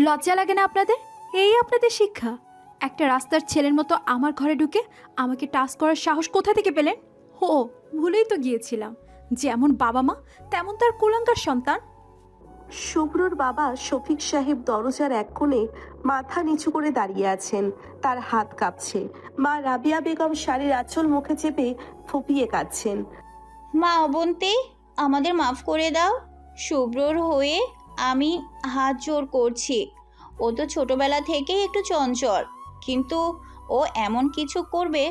লজ্জা লাগে না আপনাদের? এই আপনাদের শিক্ষা? একটা রাস্তার ছেলের মতো আমার ঘরে ঢুকে আমাকে টাচ করার সাহস কোথা থেকে পেলেন? ও, ভুলেই তো গিয়েছিলাম, যেমন বাবা মা তেমন তার কুলাঙ্গার সন্তান। শুভ্রর বাবা শফিক সাহেব দরজার এক কোণে মাথা নিচু করে দাঁড়িয়ে আছেন। তার হাত কাঁপছে। মা রাবিয়া বেগম শাড়ির আঁচল মুখে চেপে ফুপিয়ে কাঁদছেন। মা অবন্তি, আমাদের মাফ করে দাও। শুভ্রর হয়ে আমি হাত জোর করছি। ও তো ছোটবেলা থেকেই একটু চঞ্চল, কিন্তু ও এমন কিছু করবে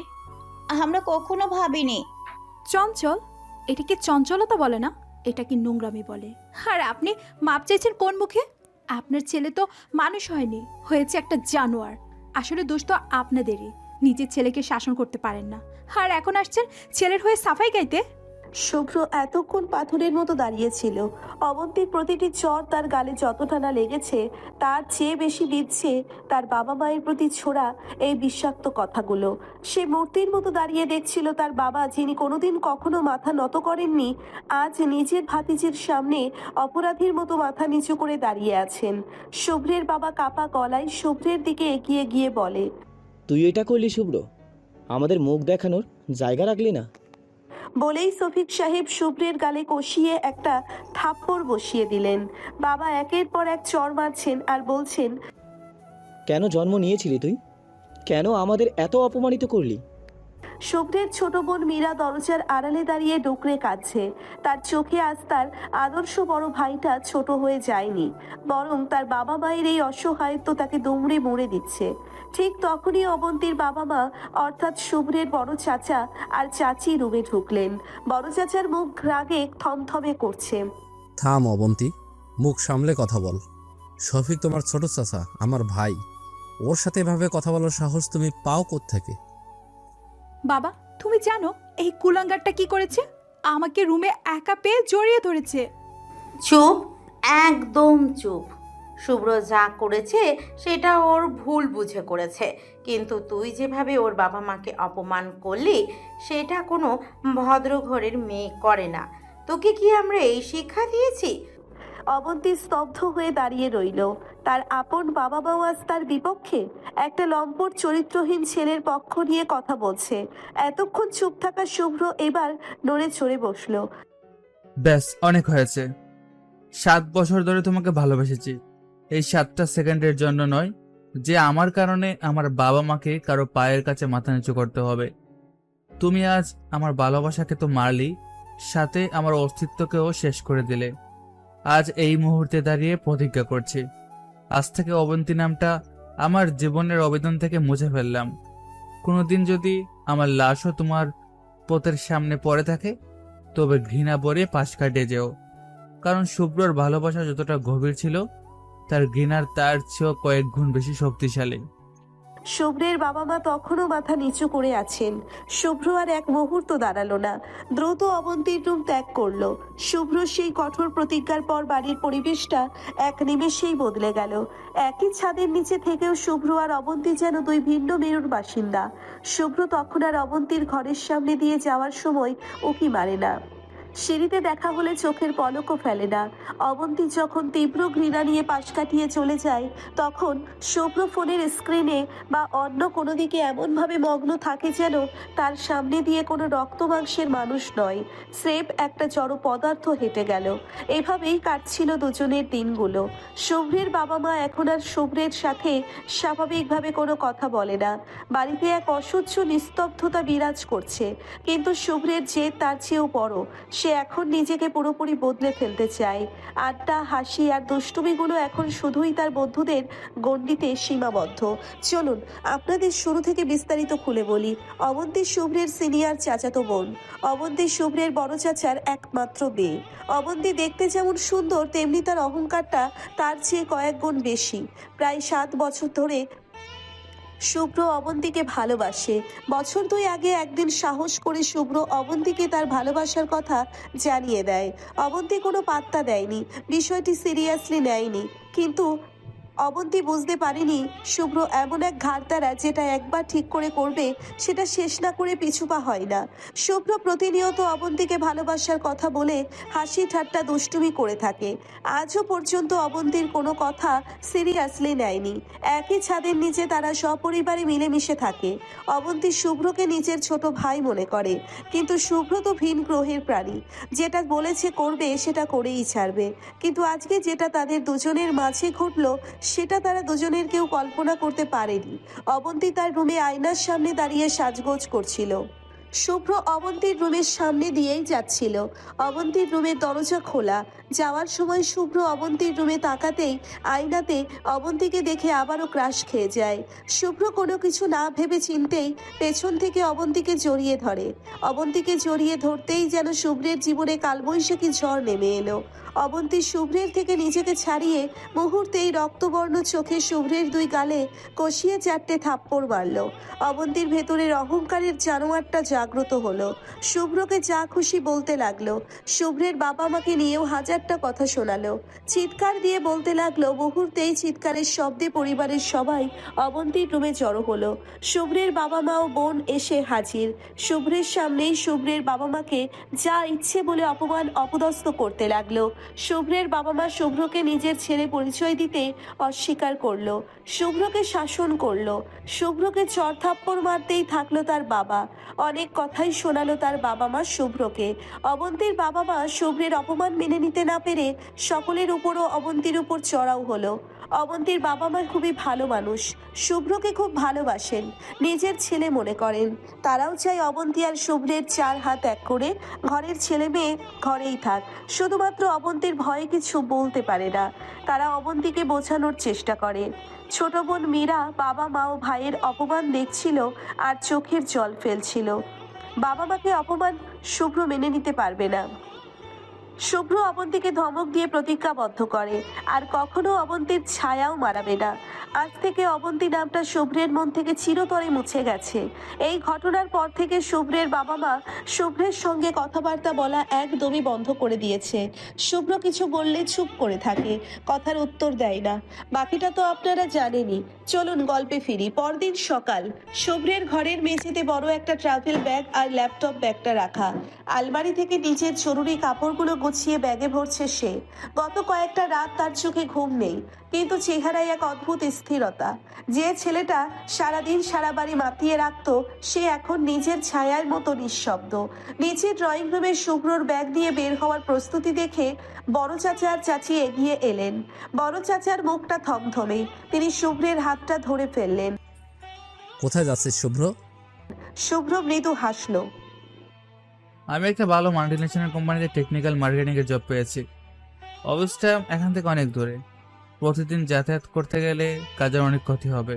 আমরা কখনো ভাবিনি। চঞ্চল? এটাকে চঞ্চলতা বলে না, এটা কি নোংরামি বলে। আর আপনি মাপ চাইছেন কোন মুখে? আপনার ছেলে তো মানুষ হয়নি, হয়েছে একটা জানোয়ার। আসলে দোষ তো আপনাদেরই, নিজের ছেলেকে শাসন করতে পারেন না, আর এখন আসছেন ছেলের হয়ে সাফাই গাইতে। শুভ্র এতক্ষণ পাথরের মতো দাঁড়িয়েছিল। অবন্তীর প্রতিটি চর তার গালে যতটা না লেগেছে, তার চেয়ে বেশি বিঁধছে তার বাবা মায়ের প্রতি ছোড়া এই বিষাক্ত কথাগুলো। সে মূর্তির মতো দাঁড়িয়ে দেখছিল তার বাবা, যিনি কোনোদিন কখনো মাথা নত করেননি, আজ নিজের ভাতিজির সামনে অপরাধীর মতো মাথা নিচু করে দাঁড়িয়ে আছেন। শুভ্রের বাবা কাপা গলায় শুভ্রের দিকে এগিয়ে গিয়ে বলে, তুই এটা করলি শুভ্র? আমাদের মুখ দেখানোর জায়গা রাখলি না। বলেই শফিক সাহেব শুভ্রের গালে কষিয়ে একটা থাপ্পড় বসিয়ে দিলেন। বাবা একের পর এক চড় মারছেন আর বলছেন, কেন জন্ম নিয়েছিলি তুই? কেন আমাদের এত অপমানিত করলি? শুভ্রের ছোট বোন মীরা দরজার আড়ালে দাঁড়িয়ে ডুকরে কাঁদছে। তার চোখে আজ তার আদর্শ বড় ভাইটা ছোট হয়ে যায়নি, বরং তার বাবা মায়ের এই অসহায়ত্ব তাকে দুমড়ে মুড়ে দিচ্ছে। ঠিক তখনই অবন্তীর বাবা মা অর্থাৎ শুভ্রের বড় চাচা আর চাচি রুমে ঢুকলেন। বড় চাচার মুখ রাগে থমথমে করছে। থাম অবন্তী, মুখ সামলে কথা বল। শফিক তোমার ছোট চাচা, আমার ভাই। ওর সাথে এভাবে কথা বলার সাহস তুমি পাও কোত্থেকে? বাবা, তুমি জানো এই কুলাঙ্গারটা কি করেছে? আমাকে রুমে একা পেয়ে জড়িয়ে ধরেছে। চুপ, একদম চুপ। শুভ্র যা করেছে সেটা ওর ভুল বুঝে করেছে, কিন্তু তুই যেভাবে ওর বাবা মাকে অপমান করলি সেটা কোনো ভদ্র ঘরের মেয়ে করে না। তোকে কি আমরা এই শিক্ষা দিয়েছি? অবন্তী স্তব্ধ হয়ে দাঁড়িয়ে রইল। তার আপন বাবা মাও আজ তার বিপক্ষে, একটা লম্পট চরিত্রহীন ছেলের পক্ষ নিয়ে কথা বলছে। এতক্ষণ চুপ থাকা শুভ্র এবার নড়ে চড়ে বসলো। ব্যাস, অনেক হয়েছে। 7 বছর ধরে তোমাকে ভালোবেসেছি, এই 7টা সেকেন্ডের জন্য নয় যে আমার কারণে আমার বাবা মাকে কারো পায়ের কাছে মাথা নিচু করতে হবে। তুমি আজ আমার ভালোবাসাকে তো মারলি, সাথে আমার অস্তিত্বকেও শেষ করে দিলে। আজ এই মুহূর্তে দাঁড়িয়ে প্রতিজ্ঞা করছি, আজ থেকে অবন্তী নামটা আমার জীবনের আবেদন থেকে মুছে ফেললাম। কোনোদিন যদি আমার লাশও তোমার পথের সামনে পড়ে থাকে, তবে ঘৃণা ভরে পাশ কাটিয়ে যেও, কারণ শুভ্রর ভালোবাসা যতটা গভীর ছিল, তার ঘৃণার তার চেয়েও কয়েক গুণ বেশি শক্তিশালী। শুভ্রের বাবা মা তখনও মাথা নিচু করে আছেন। শুভ্র আর এক মুহূর্ত দাঁড়ালো না, দ্রুত অবন্তীর রুম ত্যাগ করলো। শুভ্র সেই কঠোর প্রতিজ্ঞার পর বাড়ির পরিবেশটা এক নিমেষেই বদলে গেল। একই ছাদের নিচে থেকেও শুভ্র আর অবন্তী যেন দুই ভিন্ন মেরুর বাসিন্দা। শুভ্র তখন আর অবন্তীর ঘরের সামনে দিয়ে যাওয়ার সময় উকি মারে না, সিঁড়িতে দেখা হলে চোখের পলকও ফেলে না। অবন্তী যখন তীব্র ঘৃণা নিয়ে পাশ কাটিয়ে চলে যায়, তখন শুভ্র ফোনের স্ক্রিনে বা অন্য কোনো দিকে এমনভাবে মগ্ন থাকে যেন তার সামনে দিয়ে কোনো রক্ত মাংসের মানুষ নয়, স্রেফ একটা জড় পদার্থ হেঁটে গেল। এভাবেই কাটছিল দুজনের দিনগুলো। শুভ্রের বাবা মা এখন আর শুভ্রের সাথে স্বাভাবিকভাবে কোনো কথা বলে না। বাড়িতে এক অসহ্য নিস্তব্ধতা বিরাজ করছে, কিন্তু শুভ্রের জেদ তার চেয়েও বড়। সে এখন নিজেকে পুরোপুরি বদলে ফেলতে চায়। আড্ডা, হাসি আর দুষ্টুমিগুলো এখন শুধুই তার বন্ধুদের গণ্ডিতে সীমাবদ্ধ। চলুন আপনাদের শুরু থেকে বিস্তারিত খুলে বলি। অবন্তী শুভ্রের সিনিয়র চাচাতো বোন, অবন্তী শুভ্রের বড় চাচার একমাত্র মেয়ে। অবন্তী দেখতে যেমন সুন্দর, তেমনি তার অহংকারটা তার চেয়ে কয়েক গুণ বেশি। প্রায় 7 বছর ধরে শুভ্র অবন্তীকে ভালোবাসে। বছর 2 আগে একদিন সাহস করে শুভ্র অবন্তীকে তার ভালোবাসার কথা জানিয়ে দেয়। অবন্তী কোনো পাত্তা দেয়নি, বিষয়টি সিরিয়াসলি নেয়নি, কিন্তু অবন্তী বুঝতে পারেনি শুভ্র এমন এক ঘাড়তারা যেটা একবার ঠিক করে করবে সেটা শেষ না করে পিছুপা হয় না। শুভ্র প্রতিনিয়ত অবন্তীকে ভালোবাসার কথা বলে হাসি ঠাট্টা দুষ্টুমি করে থাকে। আজও পর্যন্ত অবন্তীর কোনো কথা সিরিয়াসলি নেয়নি। একই ছাদের নিচে তারা সপরিবারে মিলেমিশে থাকে। অবন্তী শুভ্রকে নিজের ছোট ভাই মনে করে, কিন্তু শুভ্র তো ভিন গ্রহের প্রাণী, যেটা বলেছে করবে সেটা করেই ছাড়বে। কিন্তু আজকে যেটা তাদের দুজনের মাঝে ঘটলো সেটা তারা দুজনের কেউ কল্পনা করতে পারেনি। অবন্তী তার রুমে আয়নার সামনে দাঁড়িয়ে সাজগোজ করছিল। শুভ্র অবন্তীর রুমের সামনে দিয়েই যাচ্ছিল। অবন্তীর রুমের দরজা খোলা। যাওয়ার সময় শুভ্র অবন্তীর রুমে তাকাতেই আয়নাতে অবন্তীকে দেখে আবারও ক্রাশ খেয়ে যায়। শুভ্র কোনো কিছু না ভেবে চিনতেই পেছন থেকে অবন্তীকে জড়িয়ে ধরে। অবন্তীকে জড়িয়ে ধরতেই যেন শুভ্রের জীবনে কালবৈশাখী ঝড় নেমে এলো। অবন্তী শুভ্রের থেকে নিজেকে ছাড়িয়ে মুহূর্তেই রক্তবর্ণ চোখে শুভ্রের দুই গালে কষিয়ে 4টে থাপ্পড় মারল। অবন্তীর ভেতরের অহংকারের জানোয়ারটা জাগ্রত হলো। শুভ্রকে যা খুশি বলতে লাগলো। শুভ্রের বাবা মাকে নিয়েও হাজারটা কথা শোনালো। চিৎকার দিয়ে বলতে লাগলো। মুহূর্তেই চিৎকারের শব্দে পরিবারের সবাই অবন্তীর রুমে জড়ো হলো। শুভ্রের বাবা মা ও বোন এসে হাজির। শুভ্রের সামনেই শুভ্রের বাবা মাকে যা ইচ্ছে বলে অপমান অপদস্থ করতে লাগলো। শুভ্রের বাবা মা শুভ্রকে নিজের ছেলে পরিচয় দিতে অস্বীকার করলো। শুভ্রকে শাসন করলো। শুভ্রকে চড় থাপ্পড় মারতেই থাকলো তার বাবা। অনেক কথাই শোনালো তার বাবা মা শুভ্রকে। অবন্তীর বাবা মা শুভ্রের অপমান মেনে নিতে না পেরে সকলের উপরও অবন্তীর উপর চড়াও হলো। অবন্তীর বাবা মা খুবই ভালো মানুষ, শুভ্রকে খুব ভালোবাসেন, নিজের ছেলে মনে করেন। তারাও চায় অবন্তী আর শুভ্রের 4 হাত এক করে ঘরের ছেলে মেয়ে ঘরেই থাক। শুধুমাত্র অবন্তীর ভয়ে কিছু বলতে পারে না। তারা অবন্তীকে বোঝানোর চেষ্টা করে। ছোট বোন মীরা বাবা মা ও ভাইয়ের অপমান দেখছিল আর চোখের জল ফেলছিল। বাবা মাকে অপমান শুভ্র মেনে নিতে পারবে না। শুভ্র অবন্তীকে ধমক দিয়ে প্রতিজ্ঞাবদ্ধ করে আর কখনো অবন্তীর ছায়াও মারাবে না। আজ থেকে অবন্তী নামটা শুভ্রের মন থেকে চিরতরে মুছে গেছে। এই ঘটনার পর থেকে শুভ্রের বাবা মা শুভ্রের সঙ্গে কথাবার্তা বলা একদমই বন্ধ করে দিয়েছে। শুভ্র কিছু বললে চুপ করে থাকে, কথার উত্তর দেয় না। বাকিটা তো আপনারা জানেনই। চলুন গল্পে ফিরি। পরদিন সকাল। শুভ্রের ঘরের মেঝেতে বড় একটা ট্রাভেল ব্যাগ আর ল্যাপটপ ব্যাগটা রাখা। আলমারি থেকে নিজের জরুরি কাপড়গুলো গুছিয়ে ব্যাগে ভরছে সে। গত কয়েকটা রাত তার চোখে ঘুম নেই, কিন্তু চেহারায় এক অদ্ভুত স্থিরতা। যে ছেলেটা সারাদিন সারা বাড়ি মাতিয়ে রাখতো সে এখন নিজের ছায়ার মতো নিঃশব্দ। নিচের ড্রয়িং রুমে শুভ্রর ব্যাগ নিয়ে বের হওয়ার প্রস্তুতি দেখে বড় চাচা আর চাচি এগিয়ে এলেন। বড় চাচার মুখটা থমথমে। তিনি শুভ্রের হাতটা ধরে ফেললেন। কোথায় যাচ্ছিস শুভ্র? শুভ্র মৃদু হাসলো। আমি একটা ভালো মাল্টিনেশনাল কোম্পানিতে টেকনিক্যাল মার্কেটিংয়ের জব পেয়েছি। অফিসটা এখান থেকে অনেক দূরে, প্রতিদিন যাতায়াত করতে গেলে কাজের অনেক ক্ষতি হবে,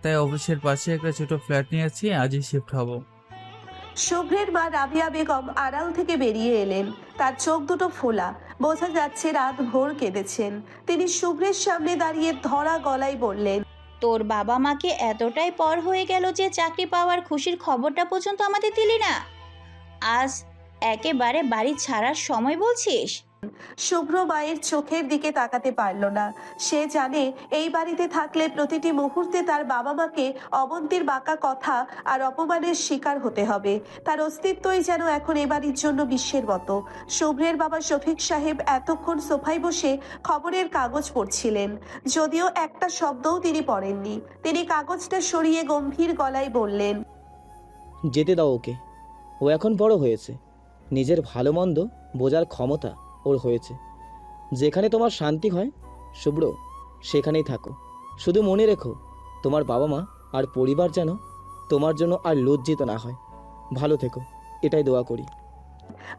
তাই অফিসের পাশে একটা ছোট ফ্ল্যাট নিয়েছি, আজই শিফট হব। শুভ্রের মা রাবিয়া বেগম আড়াল থেকে বেরিয়ে এলেন। তার চোখ দুটো ফোলা, বোঝা যাচ্ছে রাত ভোর কেঁদেছেন। তিনি শুভ্রের সামনে দাঁড়িয়ে ধরা গলায় বললেন, তোর বাবা মাকে এতটাই পর হয়ে গেল যে চাকরি পাওয়ার খুশির খবরটা পর্যন্ত আমাদের দিলি না। আজ একেবারে বাড়ি ছাড়ার সময় বলছিস? শুভ্র মায়ের চোখের দিকে তাকাতে পারল না। সে জানে এই বাড়িতে থাকলে প্রতিটি মুহূর্তে তার বাবা মাকে অবন্তীর বাঁকা কথা আর অপমানের শিকার হতে হবে। তার অস্তিত্বই যেন এখন এ বাড়ির জন্য বিশ্বের মতো। শুভ্রের বাবা শফিক সাহেব এতক্ষণ সোফায় বসে খবরের কাগজ পড়ছিলেন, যদিও একটা শব্দও তিনি পড়েননি। তিনি কাগজটা সরিয়ে গম্ভীর গলায় বললেন, যেতে দাও ওকে, ও এখন বড় হয়েছে, নিজের ভালো মন্দ বোঝার ক্ষমতা ওর হয়েছে। যেখানে তোমার শান্তি হয় শুভ্র, সেখানেই থাকো। শুধু মনে রেখো, তোমার বাবা মা আর পরিবার যেন তোমার জন্য আর লজ্জিত না হয়। ভালো থেকো, এটাই দোয়া করি।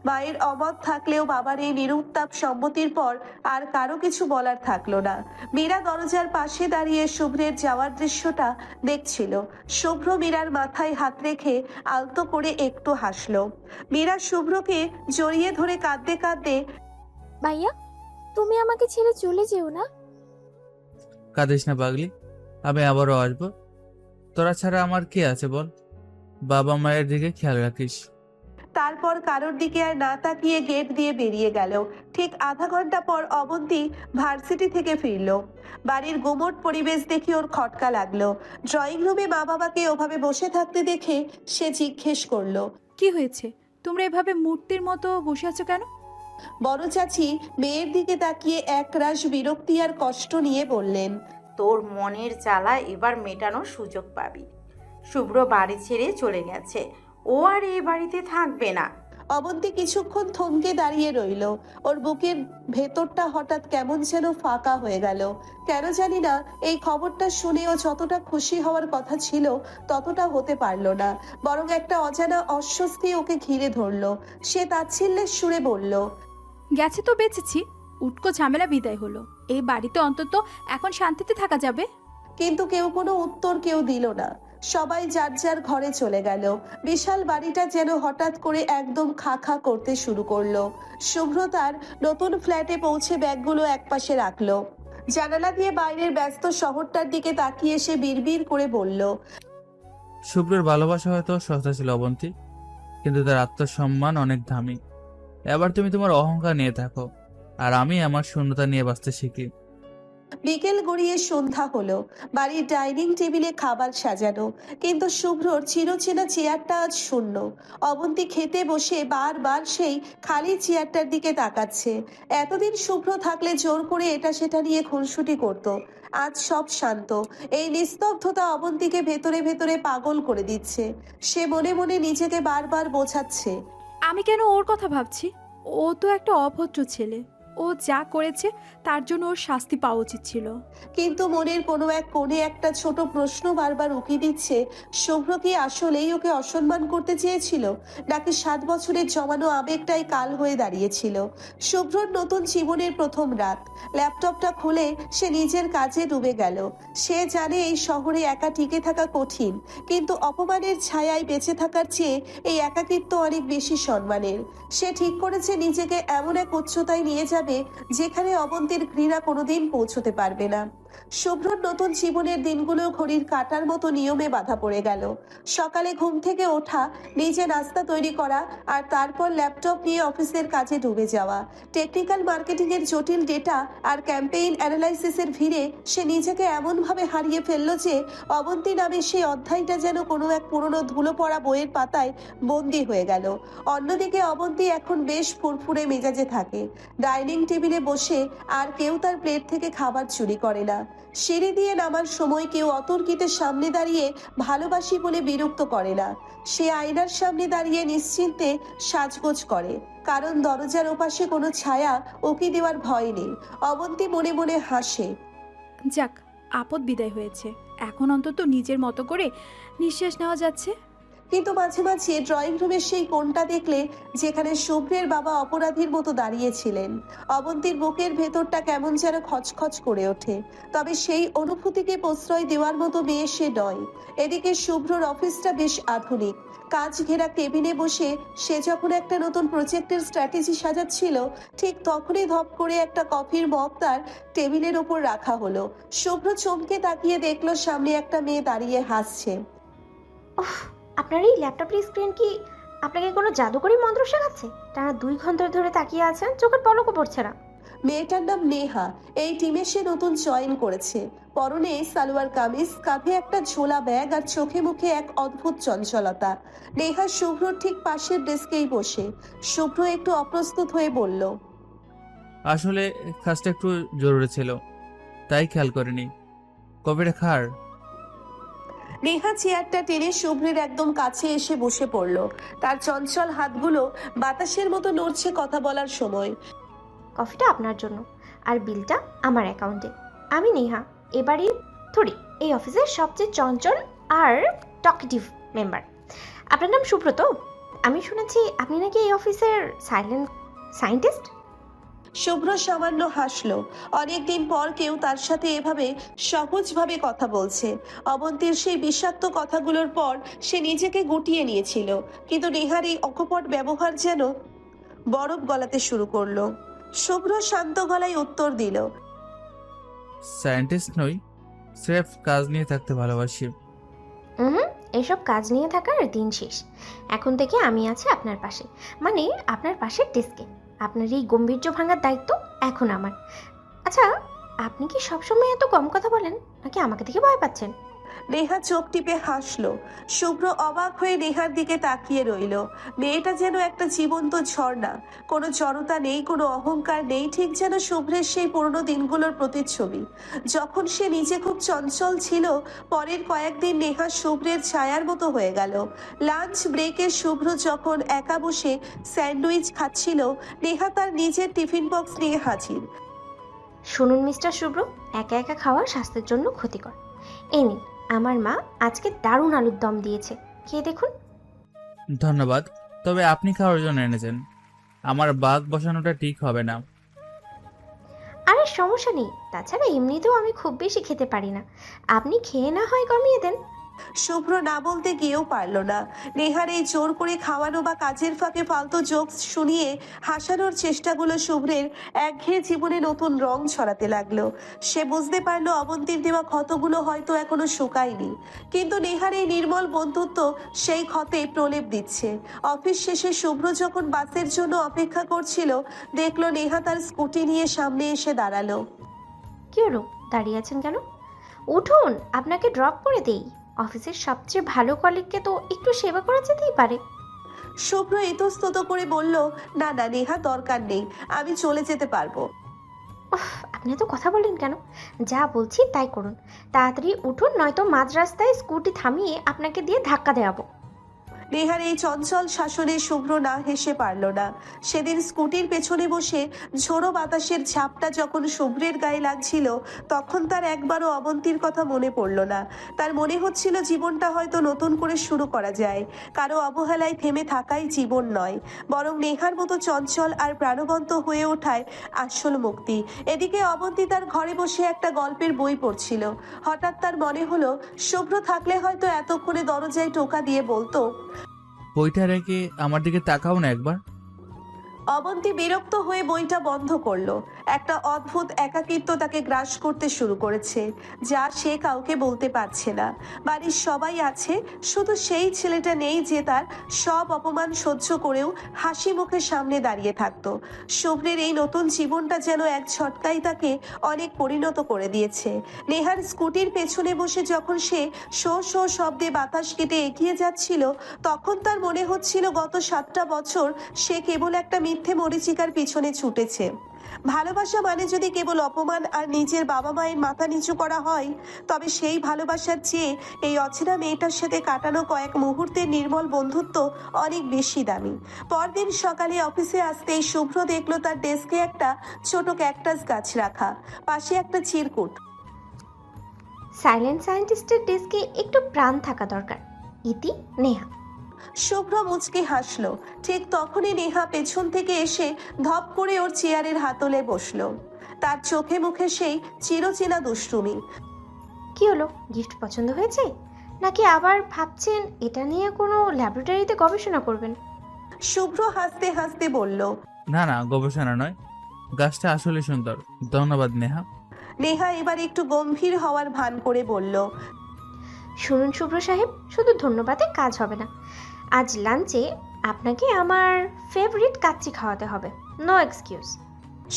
মায়ের অমত থাকলেও বাবার এই নিরুত্তাপ সম্মতির পর আর কারো কিছু বলার থাকলো না। মীরা দরজার পাশে দাঁড়িয়ে শুভ্রের যাওয়ার দৃশ্যটা দেখছিল। শুভ্র মীরার মাথায় হাত রেখে আলতো করে একটু হাসলো। মীরা শুভ্রকে জড়িয়ে ধরে কাঁদতে কাঁদতে, ভাইয়া, তুমি আমাকে ছেড়ে চলে যেও না। কাঁদিস না পাগলি, আমি আবারও আসবো। তোরা ছাড়া আমার কে আছে বল? বাবা মায়ের দিকে খেয়াল রাখিস। তারপর কারোর দিকে আর না তাকিয়ে গেট দিয়ে বেরিয়ে গেল। ঠিক আধা ঘন্টা পর অবন্তী ভার্সিটি থেকে ফিরল। বাড়ির গুমোট পরিবেশ দেখে ওর খটকা লাগলো। ড্রয়িং রুমে মা বাবাকে ওভাবে বসে থাকতে দেখে সে জিজ্ঞেস করলো, কি হয়েছে? তোমরা এভাবে মূর্তির মতো বসে আছো কেন? বড় চাচি মেয়ের দিকে তাকিয়ে একরাশ বিরক্তি আর কষ্ট নিয়ে বললেন, তোর মনের জ্বালা এবার মেটানোর সুযোগ পাবি। শুভ্র বাড়ি ছেড়ে চলে গেছে, ও আর এই বাড়িতে থাকবে না। অবন্তী কিছুক্ষণ থমকে দাঁড়িয়ে রইল। ওর বুকের ভেতরটা হঠাৎ কেমন যেন ফাঁকা হয়ে গেল। কেন জানি না, এই খবরটা শুনে ও যতটা খুশি হওয়ার কথা ছিল ততটা হতে পারলো না, বরং একটা অজানা অস্বস্তি ওকে ঘিরে ধরলো। সে তাচ্ছিল্যের সুরে বলল, গেছে তো বেঁচেছি, উটকো ঝামেলা বিদায় হলো। এই বাড়িতে অন্তত এখন শান্তিতে থাকা যাবে। কিন্তু কেউ কোনো উত্তর কেউ দিল না। সবাই যার যার ঘরে চলে গেল। বিশাল বাড়িটা যেন হঠাৎ করে একদম খা খা করতে শুরু করলো। শুভ্র তার নতুন ফ্ল্যাটে পৌঁছে ব্যাগগুলো একপাশে রাখলো। জানালা দিয়ে বাইরের ব্যস্ত শহরটার দিকে তাকিয়ে সে বিড়বিড় করে বলল, শুভ্রের ভালোবাসা হয়তো সস্তা ছিল অবন্তী, কিন্তু তার আত্মসম্মান অনেক দামি। এবার তুমি তোমার অহংকার নিয়ে থাকো, আর আমি আমার শূন্যতা নিয়ে বাঁচতে শিখি। বিকেল গড়িয়ে সন্ধ্যা হলো। বাড়ির ডাইনিং টেবিলে খাবার সাজানো, কিন্তু শুভ্রর চিরচেনা চেয়ারটা আজ শূন্য। অবন্তী খেতে বসে বারবার সেই খালি চেয়ারটার দিকে তাকাচ্ছে। এতদিন শুভ্র থাকলে জোর করে এটা সেটা নিয়ে খুনসুটি করত। আজ সব শান্ত। এই নিস্তব্ধতা অবন্তীকে ভেতরে ভেতরে পাগল করে দিচ্ছে। সে মনে মনে নিজেকে বারবার বোঝাচ্ছে, আমি কেন ওর কথা ভাবছি? ও তো একটা অভদ্র ছেলে। ও যা করেছে তার জন্য ওর শাস্তি পাওয়া উচিত ছিল। কিন্তু মনের কোনো এক কোণে একটা ছোট প্রশ্ন বারবার উকি দিচ্ছে, শুভ্র কি আসলেই ওকে অসম্মান করতে চেয়েছিল, নাকি 7 বছরের জমানো আবেগটাই কাল হয়ে দাঁড়িয়েছিল? শুভ্রর নতুন জীবনের প্রথম রাত। ল্যাপটপটা খুলে সে নিজের কাজে ডুবে গেল। সে জানে এই শহরে একা টিকে থাকা কঠিন, কিন্তু অপমানের ছায়ায় বেঁচে থাকার চেয়ে এই একাকিত্ব অনেক বেশি সম্মানের। সে ঠিক করেছে নিজেকে এমন এক উচ্চতায় নিয়ে যাবে যেখানে অবন্তীর ঘৃণা কোনোদিন পৌঁছতে পারবে না। শুভ্রর নতুন জীবনের দিনগুলো ঘড়ির কাঁটার মতো নিয়মে বাঁধা পড়ে গেল। সকালে ঘুম থেকে ওঠা, নিজে নাস্তা তৈরি করা, আর তারপর ল্যাপটপ নিয়ে অফিসের কাজে ডুবে যাওয়া। টেকনিক্যাল মার্কেটিং এর জটিল ডেটা আর ক্যাম্পেইন অ্যানালাইসিসের ভিড়ে সে নিজেকে এমনভাবে হারিয়ে ফেলল যে অবন্তী নামে সেই অধ্যায়টা যেন কোনো এক পুরনো ধুলো পড়া বইয়ের পাতায় বন্দী হয়ে গেল। অন্যদিকে অবন্তী এখন বেশ ফুরফুরে মেজাজে থাকে। ডাইনিং টেবিলে বসে আর কেউ তার প্লেট থেকে খাবার চুরি করে না। সিঁড়ি দিয়ে নামার সময় কেউ অতর্কিতের সামনে দাঁড়িয়ে ভালোবাসি বলে বিরক্ত করে না। সে আয়নার সামনে দাঁড়িয়ে নিশ্চিন্তে সাজগোজ করে, কারণ দরজার ওপাশে কোনো ছায়া উকি দেওয়ার ভয় নেই। অবন্তী মনে মনে হাসে। যাক, আপদ বিদায় হয়েছে। এখন অন্তত নিজের মতো করে নিঃশ্বাস নেওয়া যাচ্ছে। কিন্তু মাঝে মাঝে ড্রয়িং রুমের সেই কোণটা দেখলে যেখানে শুভ্রের বাবা অপরাধীর মতো দাঁড়িয়েছিলেন, অবন্তীর বুকের ভেতরটা কেমন যেন খচখচ করে ওঠে। তবে সেই অনুভূতিকে প্রশ্রয় দেওয়ার মতো মেয়ে সে নয়। এদিকে শুভ্রর অফিসটা বেশ আধুনিক। কাজ ঘেরা কেবিনে বসে সে যখন একটা নতুন প্রজেক্টের স্ট্র্যাটেজি সাজাচ্ছিল, ঠিক তখনই ধপ করে একটা কফির মগ তার টেবিলের ওপর রাখা হলো। শুভ্র চমকে তাকিয়ে দেখলো সামনে একটা মেয়ে দাঁড়িয়ে হাসছে। আপনার এই ল্যাপটপের স্ক্রিন কি আপনাকে কোনো জাদুকরি মন্ত্র শেখাচ্ছে? টানা 2 ঘন্টা ধরে তাকিয়ে আছেন, চোখের পলকও পড়ছে না। মেয়েটার নাম নেহা। এই টিমে সে নতুন জয়েন করেছে। পরনে সালোয়ার কামিজ, কাঁধে একটা ঝোলা ব্যাগ, আর চোখে মুখে এক অদ্ভুত চঞ্চলতা। নেহা শুভ্রর ঠিক পাশের ডেস্কেই বসে। শুভ্র একটু অপ্রস্তুত হয়ে বলল, আসলে কাজটা একটু জরুরি ছিল, তাই খেয়াল করিনি। কফিটা খার? নেহা চেয়ারটা টেনে শুভ্রের একদম কাছে এসে বসে পড়ল। তার চঞ্চল হাতগুলো বাতাসের মতো নড়ছে কথা বলার সময়। কফিটা আপনার জন্য, আর বিলটা আমার অ্যাকাউন্টে। আমি নেহা, এবারই এই অফিসের সবচেয়ে চঞ্চল আর টকেটিভ মেম্বার। আপনার নাম সুব্রত? আমি শুনেছি আপনি নাকি এই অফিসের সাইলেন্ট সায়েন্টিস্ট। শুভ্র সামান্য হাসলো। অনেকদিন পর কেউ তার সাথে এভাবে সহজভাবে কথা বলছে। অবন্তীর সেই বিষাক্ত কথাগুলোর পর সে নিজেকে গুটিয়ে নিয়েছিল, কিন্তু নেহার এই অকপট ব্যবহার যেন বরফ গলাতে শুরু করলো। শুভ্র শান্ত গলায় উত্তর দিল, সায়েন্টিস্ট নই, স্রেফ কাজ নিয়ে থাকতে ভালোবাসি। এসব কাজ নিয়ে থাকার দিন শেষ। এখন থেকে আমি আছি আপনার পাশে, মানে আপনার পাশের ডেস্কে। আপনার এই গম্ভীর্য ভাঙার দায়িত্ব এখন আমার। আচ্ছা, আপনি কি সবসময় এত কম কথা বলেন, নাকি আমাকে দেখে ভয় পাচ্ছেন? নেহা চোখ টিপে হাসলো। শুভ্র অবাক হয়ে নেহার দিকে তাকিয়ে রইল। মেয়েটা যেন একটা জীবন্ত ঝর্ণা, কোনো জড়তা নেই, কোনো অহংকার নেই, ঠিক যেন শুভ্রের সেই পুরনো দিনগুলোর প্রতিচ্ছবি, যখন সে নিজে খুব চঞ্চল ছিল। পরের কয়েকদিন নেহা শুভ্রের ছায়ার মতো হয়ে গেল। লাঞ্চ ব্রেকে শুভ্র যখন একা বসে স্যান্ডউইচ খাচ্ছিল, নেহা তার নিজের টিফিন বক্স নিয়ে হাজির। শুনুন মিস্টার শুভ্র, একা একা খাওয়া স্বাস্থ্যের জন্য ক্ষতিকর। এই নিন, আমার মা আজকে দারুণ আলুর দম দিয়েছে, খেয়ে দেখুন। ধন্যবাদ, তবে আপনি খাওয়ার জন্য এনেছেন, আমার বাঘ বসানোটা ঠিক হবে না। আরে সমস্যা নেই, তাছাড়া এমনিতেও আমি খুব বেশি খেতে পারি না, আপনি খেয়ে না হয় কমিয়ে দেন। শুভ্র না বলতে গিয়েও পারল না। নেহার এই জোর করে খাওয়ানো বা কাজের ফাঁকে ফালতু জোকস শুনিয়ে হাসানোর চেষ্টাগুলো শুভ্রের একঘেয়ে জীবনে নতুন রং ছড়াতে লাগলো। সে বুঝতে পারলো অবন্তীর দেওয়া ক্ষতগুলো হয়তো এখনো শুকায়নি, কিন্তু নেহার এই নির্মল বন্ধুত্ব সেই ক্ষতে প্রলেপ দিচ্ছে। অফিস শেষে শুভ্র যখন বাসের জন্য অপেক্ষা করছিল, দেখলো নেহা তার স্কুটি নিয়ে সামনে এসে দাঁড়ালো। কি হলো, দাঁড়িয়ে আছেন কেন? উঠুন, আপনাকে ড্রপ করে দেই। অফিসের সবচেয়ে ভালো কলিগকে তো একটু সেবা করা যেতেই পারে। শুভ্র ইতস্তত করে বলল, না না নেহা, দরকার নেই, আমি চলে যেতে পারবো। উফ, আপনি তো কথা বলেন কেন? যা বলছি তাই করুন, তাড়াতাড়ি উঠুন, নয়তো মাঝ রাস্তায় স্কুটি থামিয়ে আপনাকে দিয়ে ধাক্কা দেওয়াবো। নেহার এই চঞ্চল শাসনে শুভ্র না হেসে পারল না। সেদিন স্কুটির পেছনে বসে ঝোড়ো বাতাসের ঝাপটা যখন শুভ্রের গায়ে লাগছিল, তখন তার একবারও অবন্তীর কথা মনে পড়ল না। তার মনে হচ্ছিল জীবনটা হয়তো নতুন করে শুরু করা যায়। কারো অবহেলায় থেমে থাকাই জীবন নয়, বরং নেহার মতো চঞ্চল আর প্রাণবন্ত হয়ে ওঠায় আসল মুক্তি। এদিকে অবন্তী তার ঘরে বসে একটা গল্পের বই পড়ছিল। হঠাৎ তার মনে হলো, শুভ্র থাকলে হয়তো এতক্ষণে দরজায় টোকা দিয়ে বলতো, বইটা রেখে আমার দিকে তাকাও না একবার। অবন্তী বিরক্ত হয়ে বইটা বন্ধ করলো। একটা অদ্ভুত একাকিত্ব তাকে গ্রাস করতে শুরু করেছে, যা সে কাউকে বলতে পারছে না। বাড়ির সবাই আছে, শুধু সেই ছেলেটা নেই যে তার সব অপমান সহ্য করেও হাসি মুখে সামনে দাঁড়িয়ে থাকতো। শুভ্রের এই নতুন জীবনটা যেন এক ঝটকাই তাকে অনেক পরিণত করে দিয়েছে। নেহার স্কুটির পেছনে বসে যখন সে শো শো শব্দে বাতাস কেটে এগিয়ে যাচ্ছিল, তখন তার মনে হচ্ছিল গত 7টা বছর সে কেবল একটা মিথ্যে মরীচিকার পিছনে ছুটেছে। ভালোবাসা মানে যদি কেবল অপমান আর নিজের বাবা মায়ের মাথা নিচু করা হয়, তবে সেই ভালোবাসার চেয়ে এই অচেনা মেয়েটার সাথে কাটানো কয়েক মুহূর্তের নির্মল বন্ধুত্ব অনেক বেশি দামি। পরদিন সকালে অফিসে আসতেই শুভ্র দেখলো তার ডেস্কে একটা ছোট ক্যাকটাস গাছ রাখা, পাশে একটা চিরকুট। সাইলেন্ট সায়েন্টিস্টের ডেস্কে একটু প্রাণ থাকা দরকার। ইতি, নেহা। শুভ্র মুচকি হাসলো। ঠিক তখনই নেহা পেছন থেকে এসে ধপ করে ওর চেয়ারের হাতলে বসলো। তার চোখে মুখে সেই চিরচেনা দুষ্টুমি। কি হলো, গিফট পছন্দ হয়েছে, নাকি আবার ভাবছেন এটা নিয়ে কোনো ল্যাবরেটরিতে গবেষণা করবেন? শুভ্র হাসতে হাসতে বলল। না না, গবেষণা নয়, গাছটা আসলে সুন্দর, ধন্যবাদ নেহা। নেহা এবার একটু গম্ভীর হওয়ার ভান করে বলল, শুনুন শুভ্র সাহেব, শুধু ধন্যবাদে কাজ হবে না। আজ লাঞ্চে আপনাকে আমার ফেভারিট কাচ্চি খাওয়াতে হবে, নো এক্সকিউজ।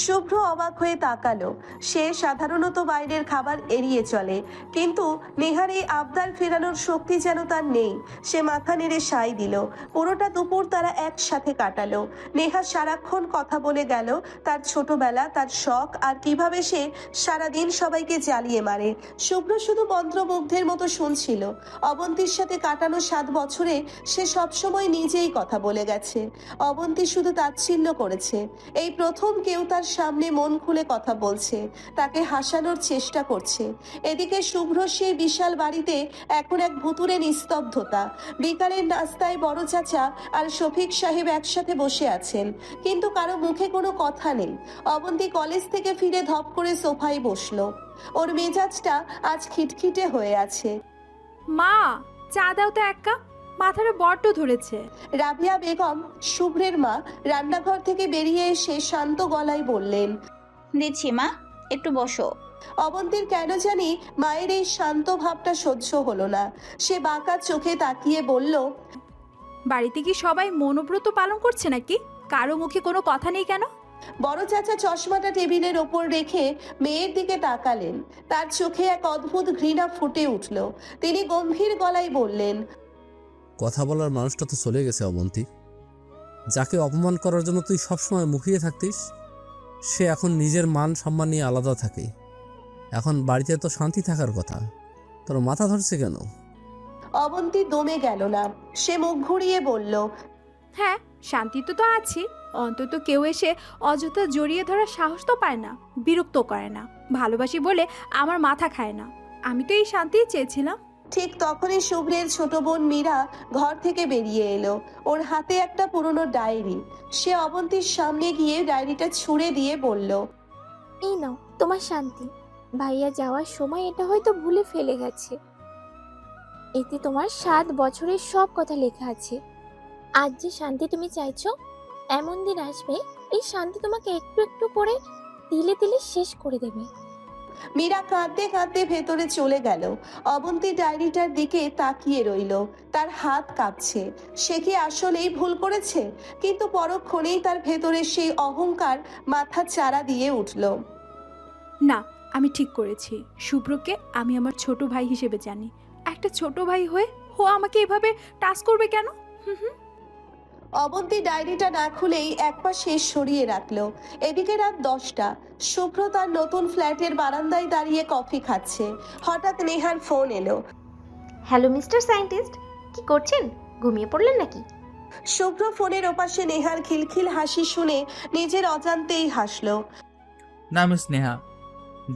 শুভ্র অবাক হয়ে তাকালো। সে সাধারণত বাইরের খাবার এড়িয়ে চলে, কিন্তু নেহার এই আবদার ফেরানোর শক্তি যেন তার নেই। সে মাথা নেড়ে সায় দিল। পুরোটা দুপুর তারা একসাথে কাটালো। নেহা সারাক্ষণ কথা বলে গেল তার ছোটবেলা, তার শখ, আর কিভাবে সে সারাদিন সবাইকে জ্বালিয়ে মারে। শুভ্র শুধু মন্ত্রমুগ্ধের মতো শুনছিল। অবন্তীর সাথে কাটানো 7 বছরে সে সবসময় নিজেই কথা বলে গেছে, অবন্তী শুধু তাচ্ছিল্য করেছে। এই প্রথম কেউ তার সামনে মন খুলে কথা বলছে, তাকে হাসানোর চেষ্টা করছে। এদিকে শুভ্র সেই বিশাল বাড়িতে এখন এক ভুতুরে নিস্তব্ধতা। বিকালের নাস্তায় বড় চাচা আর শফিক সাহেব একসাথে বসে আছেন, কিন্তু কারো মুখে কোনো কথা নেই। অবন্তী কলেজ থেকে ফিরে ধপ করে সোফায় বসলো। ওর মেজাজটা আজ খিটখিটে হয়ে আছে। মা, চা দাও তো এক কাপ, মাথাটা বড্ড ধরেছে। রাবিয়া বেগম, শুভ্রের মা, রান্নাঘর থেকে বেরিয়ে এসে শান্ত গলায় বললেন, দিচ্ছি মা, একটু বসো। অবন্তীর কেন জানি মায়ের এই শান্ত ভাবটা সহ্য হলো না। সে বাঁকা চোখে তাকিয়ে বলল, বাড়িতে কি সবাই মনোব্রত পালন করছে নাকি? কারো মুখে কোনো কথা নেই কেন? বড় চাচা চশমাটা টেবিলের ওপর রেখে মেয়ের দিকে তাকালেন। তার চোখে এক অদ্ভুত ঘৃণা ফুটে উঠল। তিনি গম্ভীর গলায় বললেন, কথা বলার মানুষটা তো চলে গেছে অবন্তী। যাকে অপমান করার জন্য তুই সবসময় মুখিয়ে থাকতিস, সে এখন নিজের মান সম্মান নিয়ে আলাদা থাকে। এখন বাড়িতে তো শান্তি থাকার কথা, তোর মাথা ধরছে কেন? অবন্তী দমে গেল না। সে মুখ ঘুরিয়ে বলল, হ্যাঁ, শান্তি তো আছি। অন্তত কেউ এসে অযথা জড়িয়ে ধরার সাহস তো পায় না, বিরক্ত করে না। ভালোবাসি বলে আমার মাথা খায় না। আমি তো এই শান্তিই চেয়েছিলাম। ঠিক তখনই শুভ্রের ছোট বোন মীরা ঘর থেকে বেরিয়ে এলো। ওর হাতে একটা পুরনো ডায়েরি। সে অবন্তীর সামনে গিয়ে ডায়েরিটা ছুঁড়ে দিয়ে বলল, এই নাও তোমার শান্তি। ভাইয়া যাওয়ার সময় এটা হয়তো ভুলে ফেলে গেছে। এতে তোমার 7 বছরের সব কথা লেখা আছে। আজ যে শান্তি তুমি চাইছো, এমন দিন আসবে এই শান্তি তোমাকে একটু একটু করে তিলে তিলে শেষ করে দেবে। মীরা কাঁদতে কাঁদতে ভেতরে চলে গেল। অবন্তী ডায়েরিটার দিকে তাকিয়ে রইল। তার হাত কাঁপছে। সে কি আসলেই ভুল করেছে? কিন্তু পরক্ষণেই তার ভেতরে সেই অহংকার মাথা চাড়া দিয়ে উঠল। না, আমি ঠিক করেছি। শুভ্রকে আমি আমার ছোট ভাই হিসেবে জানি। একটা ছোট ভাই হয়ে ও আমাকে এভাবে টাচ করবে কেন? হুম হুম। অবন্তী ডায়েরিটা না খুলেই এক পা শেষ সরিয়ে রাখলো। এদিকে রাত 10টা। শুভ্র তার নতুন ফ্ল্যাটের বারান্দায় দাঁড়িয়ে কফি খাচ্ছে। হঠাৎ নেহার ফোন এলো। হ্যালো মিস্টার সায়েন্টিস্ট, কি করছেন? ঘুমিয়ে পড়লেন নাকি? শুভ্র ফোনের ওপাশে নেহার খিলখিল হাসি শুনে নিজের অজান্তেই হাসলো। না মিস নেহা,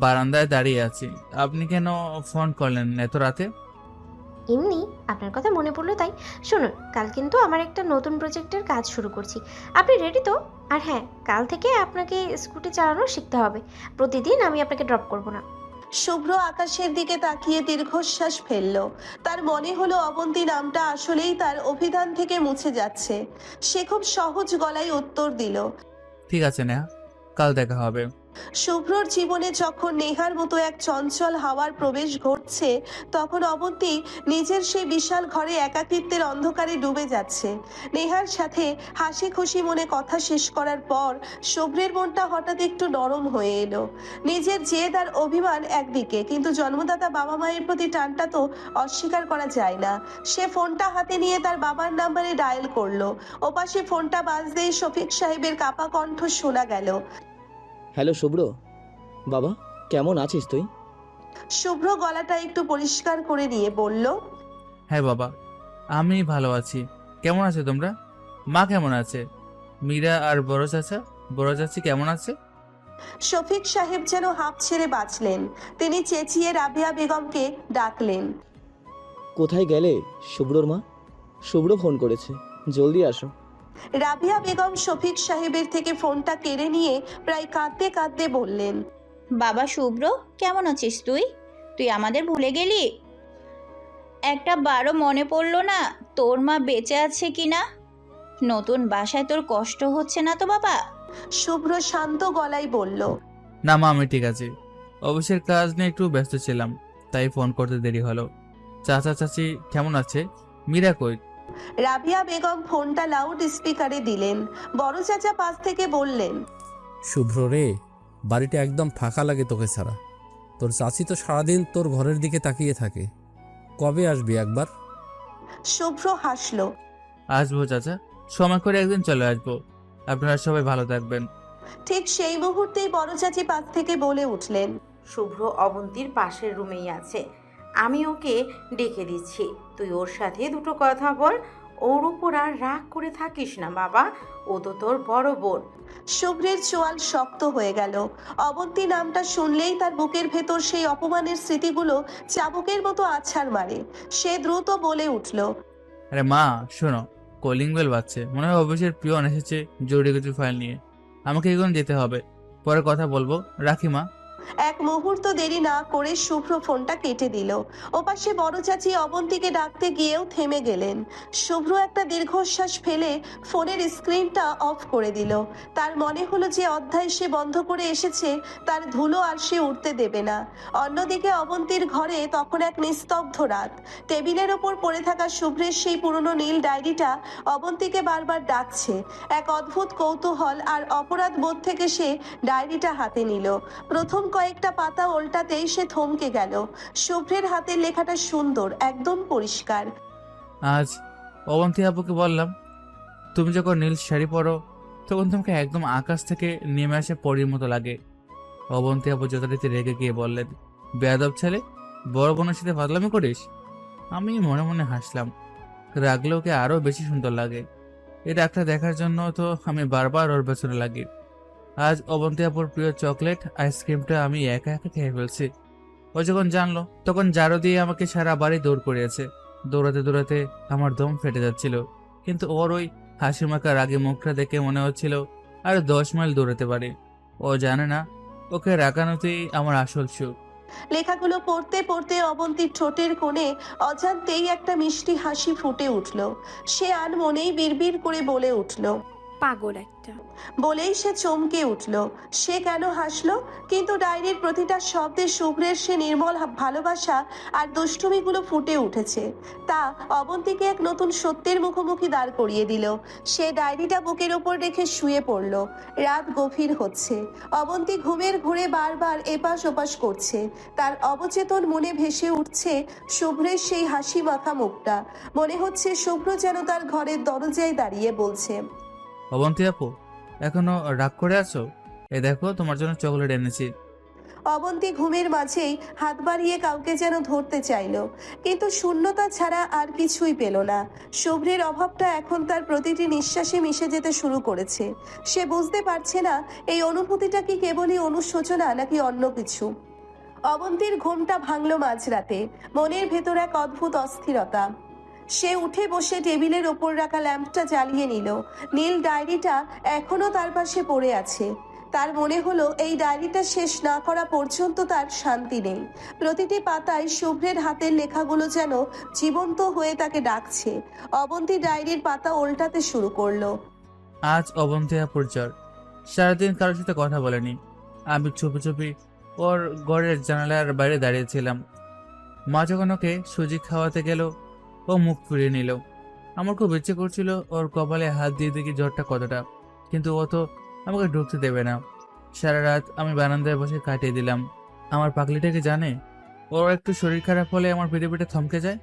বারান্দায় দাঁড়িয়ে আছি। আপনি কেন ফোন করলেন এত রাতে? এমনি আপনার কথা মনে পড়লো তাই। শুনুন, কাল কিন্তু আমার একটা নতুন প্রজেক্টের কাজ শুরু করছি। আপনি রেডি তো? আর হ্যাঁ, কাল থেকে আপনাকে স্কুটি চালানো শিখতে হবে। প্রতিদিন আমি আপনাকে ড্রপ করব না। শুভ্র আকাশের দিকে তাকিয়ে দীর্ঘশ্বাস ফেলল। তার মনে হলো অবন্তী নামটা আসলেই তার অভিধান থেকে মুছে যাচ্ছে। সে খুব সহজ গলায় উত্তর দিল, ঠিক আছে নেহা, কাল দেখা হবে। শুভ্রর জীবনে যখন নেহার মতো এক চঞ্চল হাওয়ার প্রবেশ ঘটছে, তখন অবন্তী নিজের সেই বিশাল ঘরে একাকিত্বের অন্ধকারে ডুবে যাচ্ছে। নেহার সাথে হাসি খুশি মনে কথা শেষ করার পর শুভ্রের মনটা হঠাৎ একটু নরম হয়ে এলো। নিজের জেদ আর অভিমান একদিকে, কিন্তু জন্মদাতা বাবা মায়ের প্রতি টানটা তো অস্বীকার করা যায় না। সে ফোনটা হাতে নিয়ে তার বাবার নাম্বারে ডায়াল করলো। ওপাশে ফোনটা বাজতেই শফিক সাহেবের কাপা কণ্ঠ শোনা গেল। হ্যালো শুভ্র, বাবা কেমন আছিস তুই? শুভ্র গলাটা একটু পরিষ্কার করে নিয়ে বলল, হ্যাঁ বাবা, আমি ভালো আছি। কেমন আছো তোমরা? মা কেমন আছে? মীরা আর বড় চাচি কেমন আছে? শফিক সাহেব যেন হাঁপ ছেড়ে বাঁচলেন। তিনি চেঁচিয়ে রাবিয়া বেগমকে ডাকলেন। কোথায় গেলে শুভ্রর মা? শুভ্র ফোন করেছে, জলদি আসো। রাবিয়া বেগম শফিক সাহেবের থেকে ফোনটা কেড়ে নিয়ে প্রায় কাঁদতে কাঁদতে বললেন, বাবা শুভ্র, কেমন আছিস তুই? তুই আমাদের ভুলে গেলি? একটা বারও মনে পড়লো না তোর মা বেঁচে আছে কিনা? নতুন বাসায় তোর কষ্ট হচ্ছে না তো বাবা? শুভ্র শান্ত গলায় বলল, না মা, আমি ঠিক আছি। অফিসের কাজ নিয়ে একটু ব্যস্ত ছিলাম, তাই ফোন করতে দেরি হলো। চাচা চাচি কেমন আছে? মীরা কই? রাবিয়া বেগম ফোনটা লাউড স্পিকারে দিলেন। বড় চাচা পাশ থেকে বললেন, শুভ্র রে, বাড়িটা একদম ফাঁকা লাগে তোকে ছাড়া। তোর চাচি তো সারাদিন তোর ঘরের দিকে তাকিয়ে থাকে। কবে আসবি একবার? শুভ্র হাসলো। আসবো চাচা, সময় করে একদিন চলে আসবো। আপনারা সবাই ভালো থাকবেন। ঠিক সেই মুহূর্তেই বড় চাচি পাশ থেকে বলে উঠলেন, শুভ্র অবন্তীর পাশের রুমেই আছে, আমি ওকে ডেকে দিচ্ছি। তুই ওর সাথে দুটো কথা বল। ওর উপর আর রাগ করে থাকিস না বাবা, ও তো তোর বড় বোন। শুভ্রের চোয়াল শক্ত হয়ে গেল। অবন্তী নামটা শুনলেই তার বুকের ভেতর সেই অপমানের স্মৃতিগুলো চাবুকের মতো আছাড় মারে। সে দ্রুত বলে উঠল, আরে মা শোনো, কলিং বেল বাজছে, মনে হয় অফিসের পিয়ন এসেছে জরুরি কিছু ফাইল নিয়ে। আমাকে এখন যেতে হবে, পরে কথা বলবো। রাখি মা। এক মুহূর্ত দেরি না করে শুভ্র ফোনটা কেটে দিল। ওপাশে বড় চাচি অবন্তীকে ডাকতে গিয়েও থেমে গেলেন। শুভ্র একটা দীর্ঘশ্বাস ফেলে ফোনের স্ক্রিনটা অফ করে দিল। তার মনে হলো যে অধ্যায় সে বন্ধ করে এসেছে তার ধুলো আর সে উঠতে দেবে না। অন্যদিকে অবন্তীর ঘরে তখন এক নিস্তব্ধ রাত। টেবিলের ওপর পড়ে থাকা শুভ্রের সেই পুরনো নীল ডায়েরিটা অবন্তীকে বারবার ডাকছে। এক অদ্ভুত কৌতূহল আর অপরাধ বোধ থেকে সে ডায়েরিটা হাতে নিল। প্রথম কয়েকটা পাতা ওল্টাতেই সে থমকে গেল। শুভ্রের হাতের লেখাটা সুন্দর, একদম পরিষ্কার। আজ অবন্তী আপুকে বললাম, তুমি যখন নীল শাড়ি পরো তখন তোমাকে একদম আকাশ থেকে নেমে আসে পরীর মতো লাগে। অবন্তী আপু যথারীতি রেগে গিয়ে বললেন, বেয়াদব ছেলে, বড় বোনের সাথে ফাজলামি করিস? আমি মনে মনে হাসলাম। রাগলে ওকে আরো বেশি সুন্দর লাগে। এই রাগটা দেখার জন্য তো আমি বারবার ওর পেছনে লাগি। আজ অবন্তী আপুর প্রিয় চকলেট আইসক্রিমটা আমি একা একা খেয়ে ফেলছি। ও যখন জানলো তখন জারো দিয়ে আমাকে সারা বাড়ি দৌড় করিয়েছে। দৌড়াতে দৌড়াতে আমার দম ফেটে যাচ্ছিল, কিন্তু ওর ওই হাসি মাখা রাগে মুখটা দেখে মনে হচ্ছিল আর 10 মাইল দৌড়াতে পারি। ও জানে না ওকে রাগানোতেই আমার আসল সুখ। লেখাগুলো পড়তে পড়তে অবন্তীর ঠোঁটের কোণে অজান্তেই একটা মিষ্টি হাসি ফুটে উঠল। সে আনমনেই বিড়বিড় করে বলে উঠল, পাগল একটা। বলেই সে চমকে উঠল। সে কেন হাসলো? কিন্তু ডায়েরির প্রতিটা শব্দে শুভ্রের সে নির্মল ভালোবাসা আর দুষ্টুমিগুলো ফুটে উঠেছে। তা অবন্তীকে এক নতুন সত্যের মুখোমুখি দাঁড় করিয়ে দিল। সে ডায়েরিটা বুকের ওপর রেখে শুয়ে পড়ল। রাত গভীর হচ্ছে। অবন্তী ঘুমের ঘোরে বারবার এপাশ ওপাশ করছে। তার অবচেতন মনে ভেসে উঠছে শুভ্রের সেই হাসি মাখা মুখটা। মনে হচ্ছে শুভ্র যেন তার ঘরের দরজায় দাঁড়িয়ে বলছে, অবন্তী আপু, এখনো রাগ করে আছো? এ দেখো, তোমার জন্য চকলেট এনেছি। অবন্তী ঘুমের মাঝেই হাত বাড়িয়ে কাউকে যেন ধরতে চাইল, কিন্তু শূন্যতা ছাড়া আর কিছুই পেল না। শুভ্রের অভাবটা এখন তার প্রতিটি নিঃশ্বাসে মিশে যেতে শুরু করেছে। সে বুঝতে পারছে না এই অনুভূতিটা কি কেবলই অনুশোচনা নাকি অন্য কিছু। অবন্তীর ঘুমটা ভাঙল মাঝরাতে। মনের ভেতর এক অদ্ভুত অস্থিরতা। সে উঠে বসে টেবিলের ওপর রাখা ল্যাম্পটা জ্বালিয়ে নিল। নীল ডায়েরিটা এখনো তার পাশে পড়ে আছে। তার মনে হলো এই ডায়েরিটা শেষ না করা পর্যন্ত তার শান্তি নেই। প্রতিটি পাতায় শুভ্রের হাতের লেখাগুলো যেন জীবন্ত হয়ে তাকে ডাকছে। অবন্তী ডায়েরির পাতা উল্টাতে শুরু করলো। আজ অবন্তী আপুর জ্বর। সারাদিন কারোর সাথে কথা বলেনি। আমি চুপি চুপি ওর ঘরের জানালার বাইরে দাঁড়িয়েছিলাম। মা যখন ওকে সুজি খাওয়াতে গেল ও মুখ ফিরিয়ে নিল। আমার খুব ইচ্ছে করছিল ওর কপালে হাত দিয়ে দেখি জ্বরটা কতটা, কিন্তু ও তো আমাকে ঢুকতে দেবে না। সারা রাত আমি বারান্দায় বসে কাটিয়ে দিলাম। আমার পাগলিটাকে জানে ওর একটু শরীর খারাপ হলে আমার পিঠে থমকে যায়।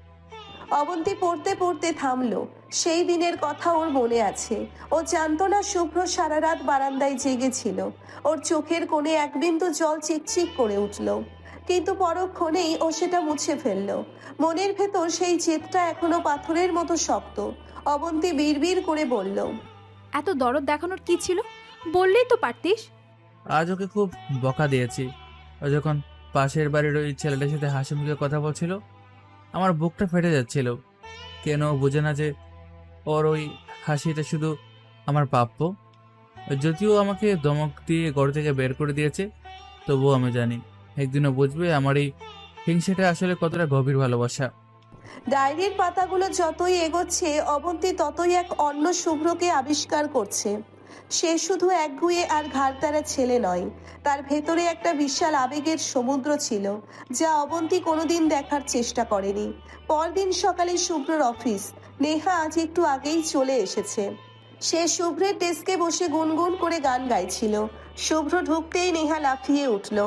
অবন্তী পড়তে পড়তে থামলো। সেই দিনের কথা ওর মনে আছে। ও জানতো না শুভ্র সারা রাত বারান্দায় জেগেছিল। ওর চোখের কোণে এক বিন্দু জল চিকচিক করে উঠল, কিন্তু পরক্ষণেই ও সেটা মুছে ফেলল। মনের ভেতর সেই জেদটা এখনো পাথরের মতো শক্ত। অবন্তী বিড়বিড় করে বলল, এত দরদ দেখানোর কি ছিল? বললেই তো পারতিস। আজ ওকে খুব বকা দিয়েছি। ও যখন পাশের বাড়ির ওই ছেলেটার সাথে হাসি মুখে কথা বলছিল আমার বুকটা ফেটে যাচ্ছিল। কেন ও বোঝে না যে ওর ওই হাসিটা শুধু আমার প্রাপ্য? যদিও আমাকে ধমক দিয়ে ঘর থেকে বের করে দিয়েছে, তবুও আমি জানি একদিনও বুঝবে আমার এই হিংসাটা আসলে কতটা গভীর ভালোবাসা। ডায়েরির পাতাগুলো যতই এগোচ্ছে অবন্তী ততই এক অন্য শুভ্রকে আবিষ্কার করছে। সে শুধু একগুঁয়ে আর ঘাড়তারা ছেলে নয়, তার ভেতরে একটা বিশাল আবেগের সমুদ্র ছিল, যা অবন্তী কোনোদিন দেখার চেষ্টা করেনি। পরদিন সকালে শুভ্রর অফিস। নেহা আজ একটু আগেই চলে এসেছে। সে শুভ্রের ডেস্কে বসে গুনগুন করে গান গাইছিল। শুভ্র ঢুকতেই নেহা লাফিয়ে উঠল।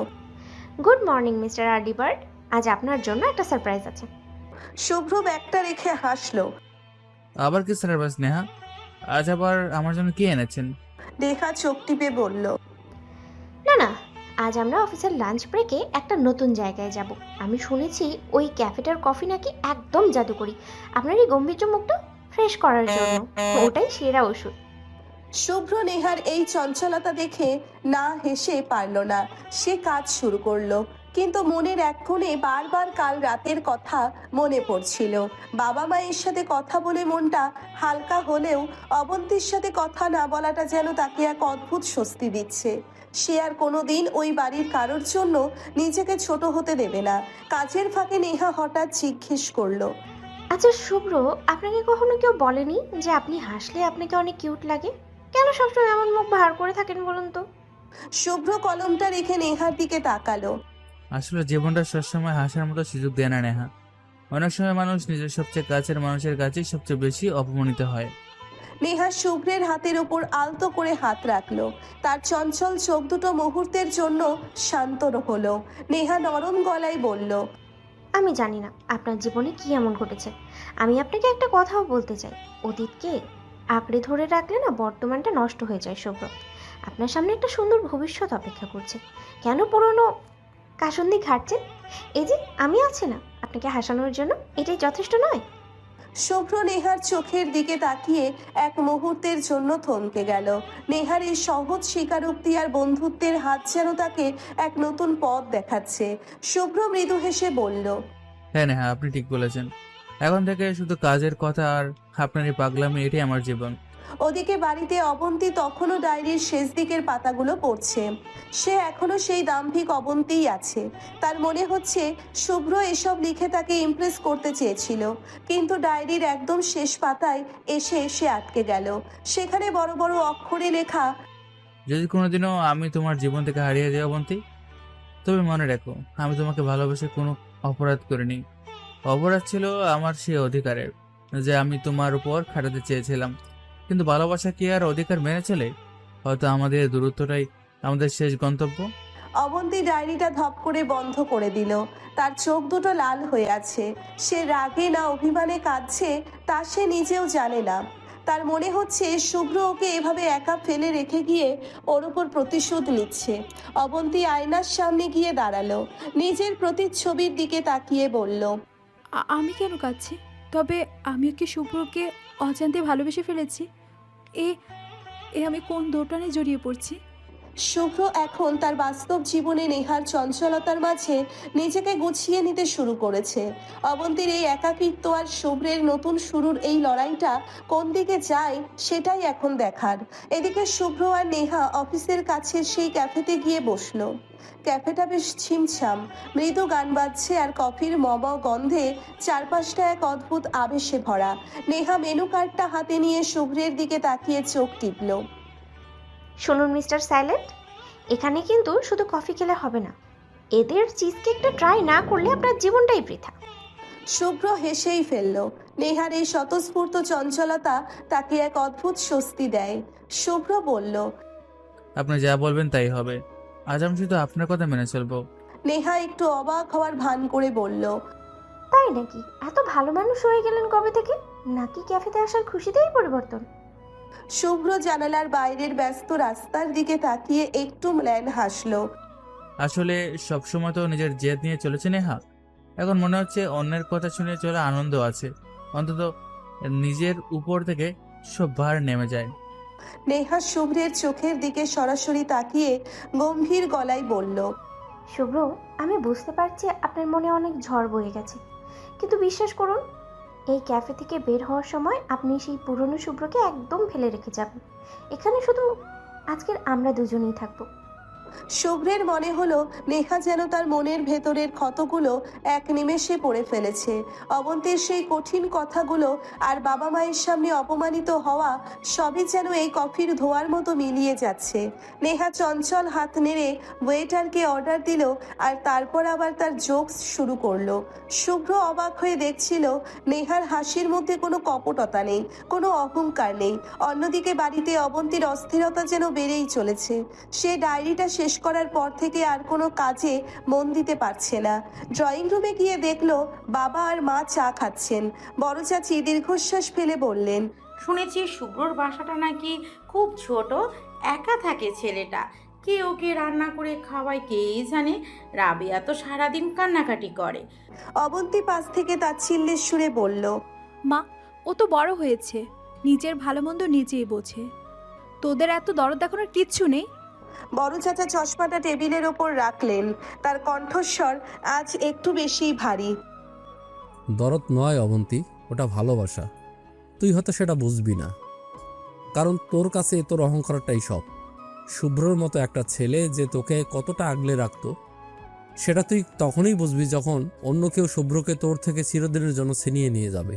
Good morning mister early bird, আজ আপনার জন্য একটা সারপ্রাইজ আছে। শুভ্র ব্যাগটা রেখে হাসলো। আবার কি সারপ্রাইজ নেহা? আজ আবার আমার জন্য কি এনেছেন? নেহা চোখ টিপে বলল, না না, আজ আমরা অফিসের লাঞ্চ ব্রেকে একটা নতুন জায়গায় যাব। আমি শুনেছি ওই ক্যাফেটার কফি নাকি একদম জাদুকরি, আপনার এই গম্ভীর মুখটা ফ্রেশ করার জন্য ওটাই সেরা ওষুধ। শুভ্র নেহার এই চঞ্চলতা দেখে না হেসে পারল না। সে কাজ শুরু করলো, কিন্তু মনের এক কোণে বারবার কাল রাতের কথা মনে পড়ছিল। বাবা মায়ের সাথে কথা বলে মনটা হালকা হলেও অবন্তীর সাথে কথা না বলাটা যেন তাকে এক অদ্ভুত স্বস্তি দিচ্ছে। সে আর কোনোদিন ওই বাড়ির কারোর জন্য নিজেকে ছোট হতে দেবে না। কাজের ফাঁকে নেহা হঠাৎ জিজ্ঞেস করলো, আচ্ছা শুভ্র, আপনাকে কখনো কেউ বলেনি যে আপনি হাসলে আপনাকে অনেক কিউট লাগে? কেন সবসময় এমন মুখ ভার করে থাকেন বলুন তো? শুভ্র কলমটা রেখে নেহার দিকে তাকালো। আসলে জীবনটা সবসময় হাসার মতো সুযোগ দেয় না নেহা। অনেক সময় মানুষ নিজের সবচেয়ে কাছের মানুষের কাছেই সবচেয়ে বেশি অপমানিত হয়। নেহা শুভ্রের হাতের ওপর আলতো করে হাত রাখলো। তার চঞ্চল চোখ দুটো মুহূর্তের জন্য শান্ত হলো। নেহা নরম গলায় বলল, আমি জানি না আপনার জীবনে কি এমন ঘটেছে। আমি আপনাকে একটা কথাও বলতে চাই। অতীতকে আঁকড়ে ধরে রাখলে না বর্তমানটা নষ্ট হয়ে যায় শুভ্র। আপনার সামনে একটা সুন্দর ভবিষ্যৎ অপেক্ষা করছে। কেন পুরনো কাসন্দি ঘাটছেন? এই যে আমি আছি না আপনাকে হাসানোর জন্য, এটাই যথেষ্ট নয়? শুভ্র নেহার চোখের দিকে তাকিয়ে এক মুহূর্তের জন্য থমকে গেল। নেহার এই সহজ স্বীকারোক্তি আর বন্ধুত্বের হাত যেন তাকে এক নতুন পথ দেখাচ্ছে। শুভ্র মৃদু হেসে বলল, হ্যাঁ নেহা, আপনি ঠিক বলেছেন। এখন থেকে শুধু কাজের কথা আর আপনার এই পাগলামি, এটাই আমার জীবন। ওদিকে বাড়িতে অবন্তী তখনও ডায়েরির শেষ দিকের পাতাগুলো পড়ছে। সে এখনো সেই দাম্ভিক অবন্তীই আছে। তার মনে হচ্ছে শুভ্র এসব লিখে তাকে ইমপ্রেস করতে চেয়েছিল, কিন্তু ডায়েরির একদম শেষ পাতায় এসে সে আটকে গেল। সেখানে বড় বড় অক্ষরে লেখা, যদি কোনোদিনও আমি তোমার জীবন থেকে হারিয়ে যাই অবন্তী, তবে মনে রাখো আমি তোমাকে ভালোবেসে কোনো অপরাধ করিনি। অপরাধ ছিল আমার সেই অধিকারের, যে আমি তোমার উপর খাটাতে চেয়েছিলাম। কিন্তু ভালোবাসা কি আর অধিকার মেনে চলে? হয়তো আমাদের দূরত্বটাই আমাদের শেষ গন্তব্য। অবন্তী ডায়েরিটা ধপ করে বন্ধ করে দিল। তার চোখ দুটো লাল হয়ে আছে। সে রাগে না অভিমানে কাঁদছে তা সে নিজেও জানে না। তার মনে হচ্ছে শুভ্র ওকে এভাবে একা ফেলে রেখে গিয়ে ওর উপর প্রতিশোধ নিচ্ছে। অবন্তী আয়নার সামনে গিয়ে দাঁড়ালো। নিজের প্রতিচ্ছবির দিকে তাকিয়ে বলল, আমি কেন কাঁদছি? তবে আমিও কি শুভ্রকে অজান্তে ভালোবেসে ফেলেছি? এ এ আমি কোন দোটানে জড়িয়ে পড়ছি? শুভ্র এখন তার বাস্তব জীবনে নেহার চঞ্চলতার মাঝে নিজেকে গুছিয়ে নিতে শুরু করেছে। অবন্তীর এই একাকিত্ব আর শুভ্রের নতুন শুরুর এই লড়াইটা কোন দিকে যায় সেটাই এখন দেখার। এদিকে শুভ্র আর নেহা অফিসের কাছে সেই ক্যাফেতে গিয়ে বসলো। ক্যাফেটা বেশ ছিমছাম, মৃদু গান বাজছে আর কফির গন্ধে চারপাশটা এক অদ্ভুত আবেশে ভরা। নেহা মেনু কার্ডটা হাতে নিয়ে শুভ্রের দিকে তাকিয়ে চোখ টিপল। শুনুন মিস্টার সাইলেন্ট, এখানে কিন্তু শুধু কফি খেলে হবে না। এদের চিজ কেকটা ট্রাই না করলে আপনার জীবনটাই বৃথা। শুভ্র হেসেই ফেলল। নেহার এই স্বতঃস্ফূর্ত চঞ্চলতা তাকে এক অদ্ভুত স্বস্তি দেয়। শুভ্র বলল, আপনি যা বলবেন তাই হবে। আজ আমি শুধু আপনার কথা মেনে চলবো। নেহা একটু অবাক হওয়ার ভান করে বলল, তাই নাকি? এত ভালো মানুষ হয়ে গেলেন কবে থেকে? নাকি ক্যাফেতে আসার খুশিতেই পরিবর্তন? শুভ্র জানালার বাইরের ব্যস্ত রাস্তার দিকে তাকিয়ে একটু ম্লান হাসলো। আসলে সবসময় তো নিজের জেদ নিয়ে চলেছে নেহা। এখন মনে হচ্ছে অন্যের কথা শুনে চলে আনন্দ আছে। অন্তত নিজের উপর থেকে সব ভার নেমে যায়। নেহা শুভ্রের চোখের দিকে সরাসরি তাকিয়ে গম্ভীর গলায় বলল, শুভ্র, আমি বুঝতে পারছি আপনার মনে অনেক ঝড় বয়ে গেছে, কিন্তু বিশ্বাস করুন, এই ক্যাফে থেকে বের হওয়ার সময় আপনি সেই পুরনো শুভ্রকে একদম ফেলে রেখে যাবেন। এখানে শুধু আজকের আমরা দুজনেই থাকবো। শুভ্রের মনে হলো নেহা যেন তার মনের ভেতরের ক্ষতগুলো এক নিমেষে পড়ে ফেলেছে। অবন্তীর সেই কঠিন কথাগুলো আর বাবা মায়ের সামনে অপমানিত হওয়া সবই যেন এই কফির ধোয়ার মতো মিলিয়ে যাচ্ছে। নেহা চঞ্চল হাত নেড়ে ওয়েটারকে অর্ডার দিল আর তারপর আবার তার জোকস শুরু করলো। শুভ্র অবাক হয়ে দেখছিল নেহার হাসির মধ্যে কোনো কপটতা নেই, কোনো অহংকার নেই। অন্যদিকে বাড়িতে অবন্তীর অস্থিরতা যেন বেড়েই চলেছে। সে ডায়েরিটা শেষ করার পর থেকে আর কোনো কাজে মন দিতে পারছে না। ড্রয়িং রুমে গিয়ে দেখলো বাবা আর মা চা খাচ্ছেন। বড় চাচি দীর্ঘশ্বাস ফেলে বললেন, শুনেছি শুভ্রর বাসাটা নাকি খুব ছোট, একা থাকে ছেলেটা। কে ওকে রান্না করে খাওয়ায় কেই জানে। রাবেয়া তো সারাদিন কান্নাকাটি করে। অবন্তী পাশ থেকে তাচ্ছিল্যের সুরে বলল, মা, ও তো বড় হয়েছে, নিজের ভালো মন্দ নিজেই বোঝে। তোদের এত দরদ দেখানোর কিচ্ছু নেই। বড় চাচা চশমাটা টেবিলের ওপর রাখলেন। তার কণ্ঠস্বর আজ একটু বেশি ভারী। দরদ নয় অবন্তী, ওটা ভালোবাসা। তুই হয়তো সেটা বুঝবি না, কারণ তোর কাছে তোর অহংকারটাই সব। শুভ্রর মতো একটা ছেলে যে তোকে কতটা আগলে রাখতো সেটা তুই তখনই বুঝবি যখন অন্য কেউ শুভ্রকে তোর থেকে চিরদিনের জন্য ছিনিয়ে নিয়ে যাবে।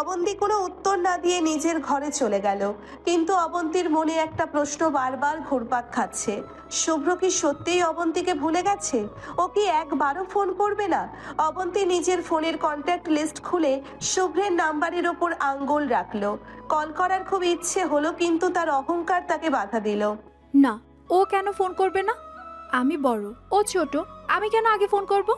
অবন্তী কোনো উত্তর না দিয়ে নিজের ঘরে চলে গেল, কিন্তু অবন্তীর মনে একটা প্রশ্ন বারবার ঘুরপাক খাচ্ছে। শুভ্র কি সত্যিই অবন্তীকে ভুলে গেছে? ও কি একবারও ফোন করবে না? অবন্তী নিজের ফোনের কন্ট্যাক্ট লিস্ট খুলে শুভ্রের নাম্বারের ওপর আঙ্গুল রাখলো। কল করার খুব ইচ্ছে হলো, কিন্তু তার অহংকার তাকে বাধা দিল। না, ও কেন ফোন করবে না? আমি বড়, ও ছোট, আমি কেন আগে ফোন করব?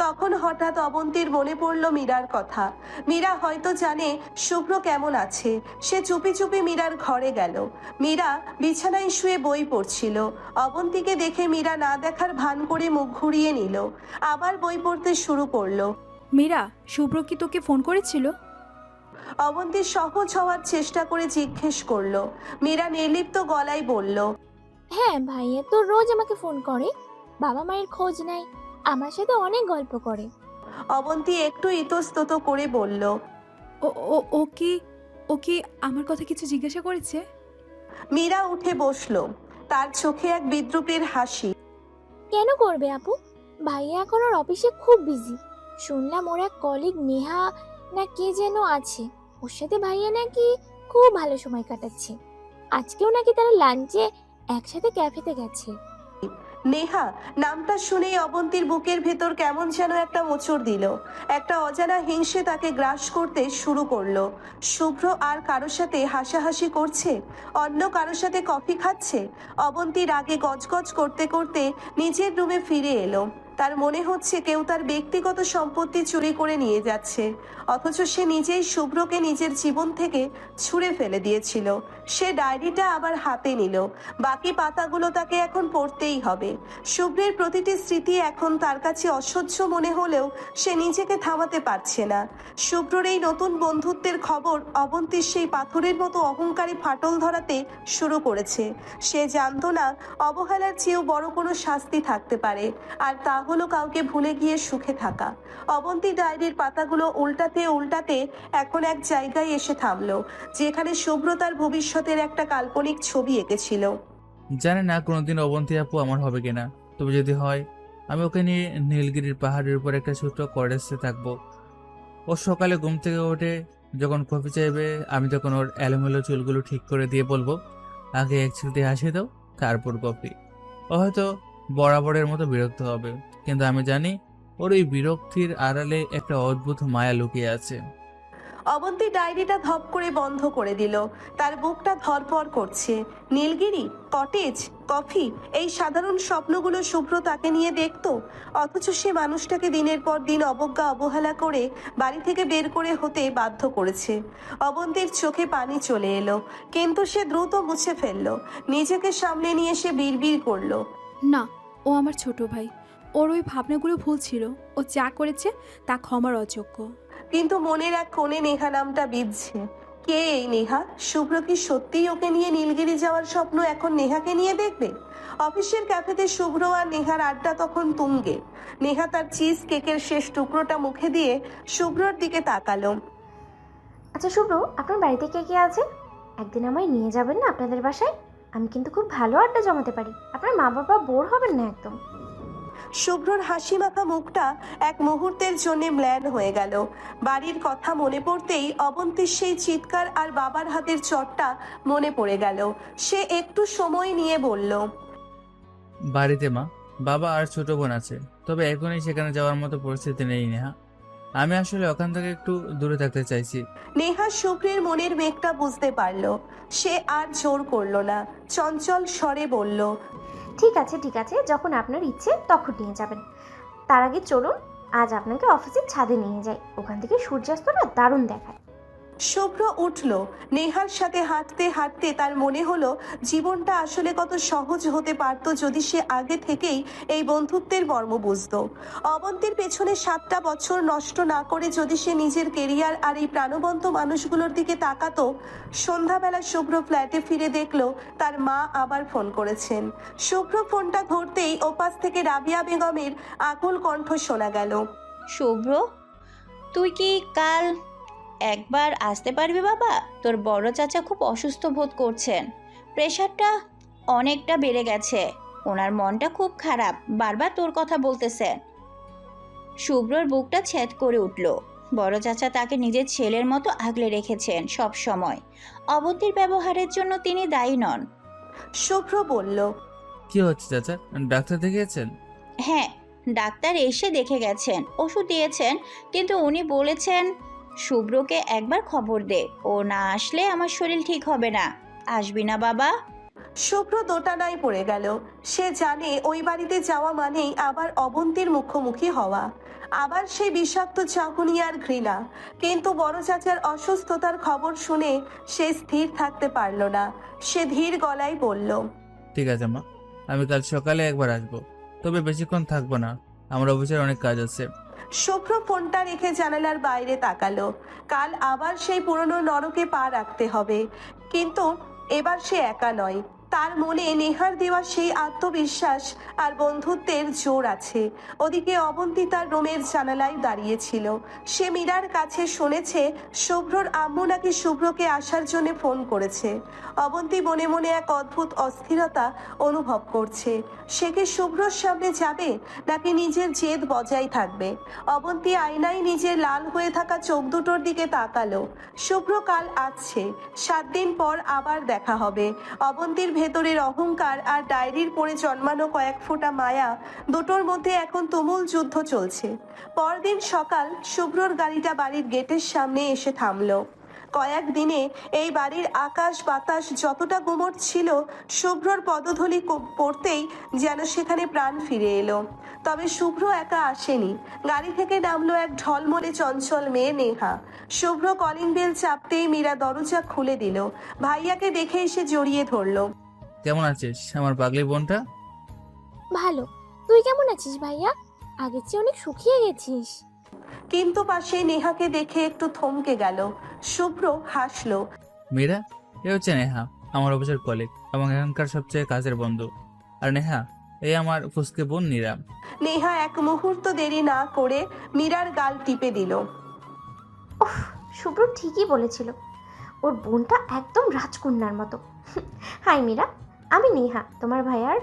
তখন হঠাৎ অবন্তীর মনে পড়ল মীরার কথা। মীরা হয়তো জানে শুভ্র কেমন আছে। সে চুপি চুপি মীরার ঘরে গেল। মীরা বিছানায় শুয়ে বই পড়ছিল। অবন্তীকে দেখে মীরা না দেখার ভান করে মুখ ঘুরিয়ে নিল, আবার বই পড়তে শুরু করলো। মীরা, শুভ্র কি তোকে ফোন করেছিল? অবন্তী সহজ হওয়ার চেষ্টা করে জিজ্ঞেস করলো। মীরা নির্লিপ্ত গলায় বলল, হ্যাঁ, ভাইয়া তো রোজ আমাকে ফোন করে, বাবা মায়ের খোঁজ নেয়, আমার সাথে অনেক গল্প করে। অবন্তী একটু ইতস্তত করে বলল, ও ও ও কি ও কি আমার কথা কিছু জিজ্ঞাসা করেছে? মীরা উঠে বসলো, তার চোখে এক বিদ্রুপের হাসি। কেন করবে আপু? ভাইয়া এখন ওর অফিসে খুব বিজি। শুনলাম ওর এক কলিগ নেহা না কে যেন আছে, ওর সাথে ভাইয়া নাকি খুব ভালো সময় কাটাচ্ছে। আজকেও নাকি তারা লাঞ্চে একসাথে ক্যাফেতে গেছে। নেহা নামটা শুনেই অবন্তীর বুকের ভেতর কেমন যেন একটা মোচড় দিল। একটা অজানা হিংসে তাকে গ্রাস করতে শুরু করলো। শুভ্র আর কারোর সাথে হাসাহাসি করছে, অন্য কারোর সাথে কফি খাচ্ছে। অবন্তী রাগে গজগজ করতে করতে নিজের রুমে ফিরে এলো। তার মনে হচ্ছে কেউ তার ব্যক্তিগত সম্পত্তি চুরি করে নিয়ে যাচ্ছে, অথচ সে নিজেই শুভ্রকে নিজের জীবন থেকে ছুঁড়ে ফেলে দিয়েছিল। সে ডায়েরিটা আবার হাতে নিল। বাকি পাতাগুলো তাকে এখন পড়তেই হবে। শুভ্রের প্রতিটি স্মৃতি এখন তার কাছে অসহ্য মনে হলেও সে নিজেকে থামাতে পারছে না। শুভ্রর এই নতুন বন্ধুত্বের খবর অবন্তীর সেই পাথরের মতো অহংকারী ফাটল ধরাতে শুরু করেছে। সে জানতো না অবহেলার চেয়েও বড় কোনো শাস্তি থাকতে পারে, আর তা হলো কাউকে ভুলে গিয়ে সুখে থাকা। অবন্তী ডায়েরির পাতাগুলো উল্টাতে উল্টাতে এখন এক জায়গায় এসে থামলো, যেখানে শুভ্র তার ভবিষ্যতের একটা কাল্পনিক ছবি এঁকেছিল। জানি না কোনোদিন অবন্তী আপু আমার হবে কিনা, তবে যদি হয় আমি ওকে নিয়ে নীলগিরির পাহাড়ের উপর একটা ছোট্ট কটেজে থাকবো। ও সকালে ঘুম থেকে ওঠে, যখন কফি চাইবে আমি তখন ওর এলোমেলো চুলগুলো ঠিক করে দিয়ে বলবো, আগে এক ছুটি হাসি দাও, তারপর কফি। ও হয়তো বরাবরের মতো বিরক্ত হবে, কিন্তু আমি জানি ওর ওই বিরক্তির আড়ালে একটা অদ্ভুত মায়া লুকিয়ে আছে। অবন্তী ডায়েরিটা ধপ করে বন্ধ করে দিল। তার বুকটা ধরপড় করছে। নীলগিরি, কটেজ, কফি, এই সাধারণ স্বপ্নগুলো শুভ্র তাকে নিয়ে দেখতো, অথচ সে মানুষটাকে দিনের পর দিন অবজ্ঞা অবহেলা করে বাড়ি থেকে বের করে হতে বাধ্য করেছে। অবন্তীর চোখে পানি চলে এলো, কিন্তু সে দ্রুত মুছে ফেললো। নিজেকে সামলে নিয়ে সে বিড়বিড় করলো, না, ও আমার ছোট ভাই। ওর ওই ভাবনাগুলো ভুল ছিল। ও যা করেছে তা ক্ষমার অযোগ্য। কিন্তু মনের এক কোণে নেহা নামটা বিঁধছে। কে এই নেহা? শুভ্র কি সত্যিই ওকে নিয়ে নীলগিরি যাওয়ার স্বপ্ন এখন নেহাকে নিয়ে দেখবে? অফিসের ক্যাফেতে শুভ্র আর নেহার আড্ডা তখন তুঙ্গে। নেহা তার চিজ কেকের শেষ টুকরোটা মুখে দিয়ে শুভ্রর দিকে তাকালো। আচ্ছা শুভ্র, আপনার বাড়িতে কে কে আছে? একদিন আমায় নিয়ে যাবেন না আপনাদের বাসায়? আমি কিন্তু খুব ভালো আড্ডা জমাতে পারি, আপনার মা বাবা বোর হবেন না একদম। শুভ্রর হাসি মাখা মুখটা এক মুহূর্তের জন্য ম্লান হয়ে গেল। বাড়ির কথা মনে পড়তেই অবন্তীর সেই চিৎকার আর বাবার হাতের চটটা মনে পড়ে গেল। সে একটু সময় নিয়ে বলল, বাড়িতে মা, বাবা আর ছোট বোন আছে, তবে এখনই সেখানে যাওয়ার মতো পরিস্থিতি নেই নেহা। আমি আসলে ওখান থেকে একটু দূরে থাকতে চাইছি। নেহা শুভ্রের মনের মেঘটা বুঝতে পারল। সে আর জোর করলো না, চঞ্চল স্বরে বলল, ঠিক আছে ঠিক আছে, যখন আপনার ইচ্ছে তখন নিয়ে যাবেন। তার আগে চলুন আজ আপনাকে অফিসের ছাদে নিয়ে যাই, ওখান থেকে সূর্যাস্তটা দারুণ দেখায়। শুভ্র উঠল। নেহার সাথে হাঁটতে হাঁটতে তার মনে হলো জীবনটা আসলে কত সহজ হতে পারত যদি সে আগে থেকেই এই বন্ধুত্বের মর্ম বুঝত। অবন্তীর পেছনে 7টা বছর নষ্ট না করে যদি সে নিজের কেরিয়ার আর এই প্রাণবন্ত মানুষগুলোর দিকে তাকাতো। সন্ধ্যাবেলা শুভ্র ফ্ল্যাটে ফিরে দেখলো তার মা আবার ফোন করেছেন। শুভ্র ফোনটা ধরতেই ওপাশ থেকে রাবিয়া বেগমের আকুল কণ্ঠ শোনা গেল, শুভ্র, তুই কি কাল একবার আসতে পারবি বাবা? তোর বড় চাচা খুব অসুস্থ বোধ করছেন, প্রেশারটা অনেকটা বেড়ে গেছে। ওনার মনটা খুব খারাপ, বারবার তোর কথা বলতেছে। শুভ্রর বুকটা ছেদ করে উঠল। বড় চাচা তাকে নিজের ছেলের মতো আগলে রেখেছেন সব সময়। অবন্তীর ব্যবহারের জন্য তিনি দায়ী নন। শুভ্র বলল, কি হচ্ছে চাচা, ডাক্তার দেখিয়েছেন? হ্যাঁ, ডাক্তার এসে দেখে গেছেন, ওষুধ দিয়েছেন, কিন্তু উনি বলেছেন শুভ্রকে একবার খবর দে, ও না আসলে আমার শরীর ঠিক হবে না। আসবি না বাবা? শুভ্র দোটানায় পড়ে গেল। সে জানে ওই বাড়িতে যাওয়া মানেই আবার অবন্তীর মুখোমুখি হওয়া, আবার সেই বিষাক্ত চাহনি আর ঘৃণা। কিন্তু বড় চাচার অসুস্থতার খবর শুনে সে স্থির থাকতে পারল না। সে ধীর গলায় বলল, ঠিক আছে মা, আমি কাল সকালে একবার আসবো, তবে বেশিক্ষণ থাকবো না, আমার অফিসের অনেক কাজ আছে। শুভ্র ফোনটা রেখে জানালার বাইরে তাকালো। কাল আবার সেই পুরনো নরকে পা রাখতে হবে, কিন্তু এবার সে একা নয়। তার মনে নেহার দেওয়া সেই আত্মবিশ্বাস আর বন্ধুত্বের জোর আছে। ওদিকে অবন্তী তার রুমের জানালায় দাঁড়িয়েছিল। সে মীরার কাছে শুনেছে শুভ্রর আম্মু নাকি শুভ্রকে আসার জন্য ফোন করেছে। অবন্তী মনে মনে এক অদ্ভুত অস্থিরতা অনুভব করছে। সে কি শুভ্রর সামনে যাবে নাকি নিজের জেদ বজায় থাকবে? অবন্তী আয়নায় নিজের লাল হয়ে থাকা চোখ দুটোর দিকে তাকালো। শুভ্র কাল আসছে, 7 দিন পর আবার দেখা হবে। অবন্তীর ভেতরের অহংকার আর ডায়েরির পড়ে জন্মানো কয়েক ফোঁটা মায়া, দুটোর মধ্যে এখন তুমুল যুদ্ধ চলছে। পরদিন সকাল শুভ্রর গাড়িটা বাড়ির গেটের সামনে এসে থামলো। কয়েকদিনে এই বাড়ির আকাশ বাতাস যতটা গুমট ছিল, শুভ্রর পদধূলি পড়তেই যেন সেখানে প্রাণ ফিরে এলো। তবে শুভ্র একা আসেনি। গাড়ি থেকে নামলো এক ঢলমলে চঞ্চল মেয়ে, নেহা। শুভ্র কলিং বেল চাপতেই মীরা দরজা খুলে দিল। ভাইয়াকে দেখে এসে জড়িয়ে ধরলো। কেমন আছিস আমার পাগলি বোনটা? ভালো। তুই কেমন আছিস ভাইয়া? আগের চেয়ে অনেক শুকিয়ে গেছিস। কিন্তু পাশে নেহাকে দেখে একটু থমকে গেল। শুভ্র হাসলো। মীরা, এ হচ্ছে নেহা, আমার অফিসের কলিগ এবং এখানকার সবচেয়ে কাছের বন্ধু। আর নেহা, এই আমার ফুসকে বোন নীরা। নেহা এক মুহূর্ত দেরি না করে মীরার গাল টিপে দিল। উফ, শুভ্র ঠিকই বলেছিল, ওর বোনটা একদম রাজকন্যার মতো। হাই মীরা, আমি নেহা, তোমার ভাইয়ার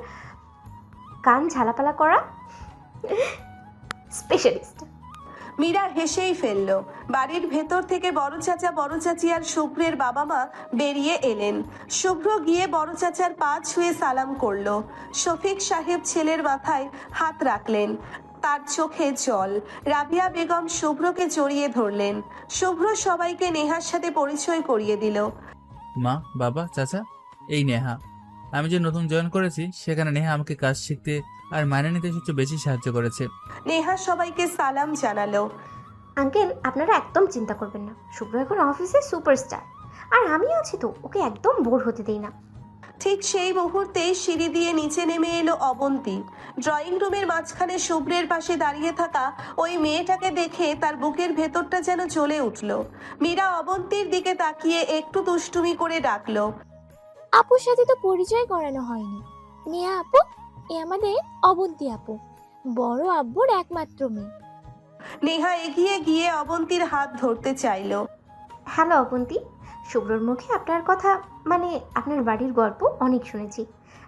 কান ঝালাপালা করা স্পেশালিস্ট। মীরা হেসেই ফেলল। বাড়ির ভেতর থেকে বড় চাচা, বড় চাচি আর শুভ্রের বাবা মা বেরিয়ে এলেন। শুভ্র গিয়ে বড় চাচার পা ছুঁয়ে সালাম করলো। শফিক সাহেব ছেলের মাথায় হাত রাখলেন, তার চোখে জল। রাবিয়া বেগম শুভ্রকে জড়িয়ে ধরলেন। শুভ্র সবাইকে নেহার সাথে পরিচয় করিয়ে দিল। মা, বাবা, চাচা, এই নেহা। আমি যে নতুন জয়েন করেছি সেখানে নেহা আমাকে কাজ শিখতে আর মানিয়ে নিতে সবচেয়ে বেশি সাহায্য করেছে। নেহা সবাইকে সালাম জানালো। আঙ্কেল, আপনারা একদম চিন্তা করবেন না, শুভ্র এখন অফিসে সুপারস্টার, আর আমি আছি তো, ওকে একদম বোর হতে দেই না। ঠিক সেই মুহূর্তেই সিঁড়ি দিয়ে নিচে নেমে এলো অবন্তী। ড্রয়িং রুমের মাঝখানে শুভ্রের পাশে দাঁড়িয়ে থাকা ওই মেয়েটাকে দেখে তার বুকের ভেতরটা যেন জ্বলে উঠল। মীরা অবন্তীর দিকে তাকিয়ে একটু দুষ্টুমি করে ডাকলো, আপুর সাথে তো পরিচয় করানো হয়নি। নেহা আপু, এ আমাদের অবন্তী আপু, বড় আব্বুর একমাত্র মেয়ে। নেহা এগিয়ে গিয়ে অবন্তীর হাত ধরতে চাইলো। হ্যালো অবন্তী, শুভ্রর মুখে আপনার কথা, মানে আপনার বাড়ির গল্প অনেক শুনেছি।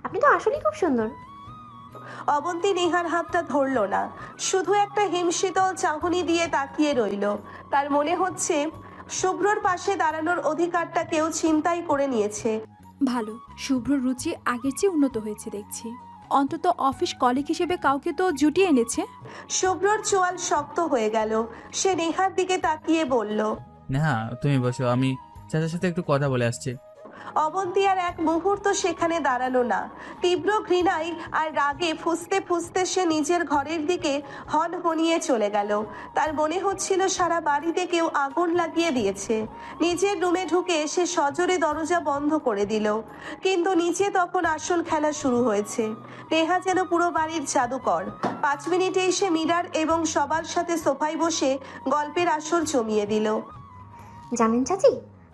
আপনি তো আসলেই খুব সুন্দর। অবন্তী নেহার হাতটা ধরলো না, শুধু একটা হিমশীতল চাহনি দিয়ে তাকিয়ে রইল। তার মনে হচ্ছে শুভ্রর পাশে দাঁড়ানোর অধিকারটা কেউ ছিনতাই করে নিয়েছে। ভালো, শুভ্রর রুচি আগের চেয়ে উন্নত হয়েছে দেখছি। অন্তত অফিস কলিগ হিসেবে কাউকে তো জুটিয়ে এনেছে। শুভ্রর চোয়াল শক্ত হয়ে গেল। সে নেহার দিকে তাকিয়ে বলল, নেহা, তুমি বসো, আমি চাচার সাথে একটু কথা বলে আসছি। অবন্তী আর এক মুহূর্ত সেখানে দাঁড়ালো না। তীব্র ঘৃণায় আর রাগে ফুঁসতে ফুঁসতে সে নিজের ঘরের দিকে হনহনিয়ে চলে গেল। তার মনে হচ্ছিল সারা বাড়িতে কেউ আগুন লাগিয়ে দিয়েছে। নিজের রুমে ঢুকে সে সজোরে দরজা বন্ধ করে দিল। কিন্তু নিচে তখন আসল খেলা শুরু হয়েছে। নেহা যেন পুরো বাড়ির জাদুকর। 5 মিনিটেই সে মীরার এবং সবার সাথে সোফায় বসে গল্পের আসর জমিয়ে দিল। জানেন চাচি,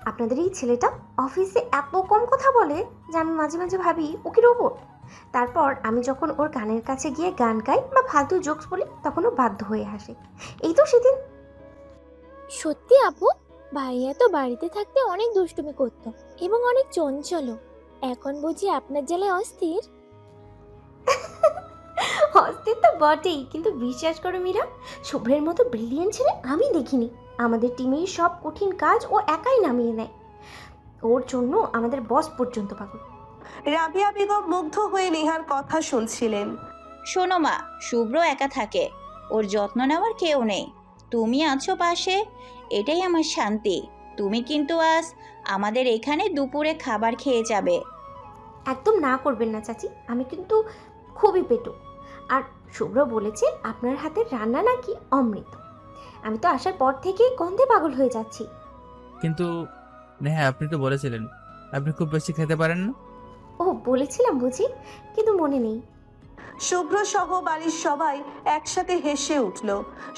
আপনাদের এই ছেলেটা অফিসে এত কম কথা বলে যে আমি মাঝে মাঝে ভাবি ও কি রোবট। তারপর আমি যখন ওর কানের কাছে গিয়ে গান গাই বা ফালতু জোকস বলি, তখন ও বাধ্য হয়ে হাসে। এই তো সেদিন। সত্যি আপু, ভাইয়া তো বাড়িতে থাকতে অনেক দুষ্টুমি করতো এবং অনেক চঞ্চল। এখন বুঝি আপনার জ্বালায় অস্থির? অস্থির তো বটেই, কিন্তু বিশ্বাস করো মীরা, শুভ্রের মতো ব্রিলিয়েন্ট ছেলে আমি দেখিনি। আমাদের টিমের সব কঠিন কাজ ও একাই নামিয়ে নেয়। ওর জন্য আমাদের বস পর্যন্ত পাগল। রাবিয়া বেগম মুগ্ধ হয়ে নেহার কথা শুনছিলেন। শোনো মা, শুভ্র একা থাকে, ওর যত্ন নেওয়ার কেউ নেই। তুমি আছো পাশে, এটাই আমার শান্তি। তুমি কিন্তু আজ আমাদের এখানে দুপুরে খাবার খেয়ে যাবে। একদম না করবেন না চাচি, আমি কিন্তু খুবই পেটু। আর শুভ্র বলেছে আপনার হাতের রান্না নাকি অমৃত। আমি তো আসার পর থেকেই গন্ধে পাগল হয়ে যাচ্ছি। কিন্তু নেহা, আপনি তো বলেছিলেন আপনি খুব বেশি খেতে পারেন না। ও বলেছিলাম বুঝি, কিন্তু মনে নেই। শুভ্র সহ বাড়ির সবাই একসাথে হেসে উঠল।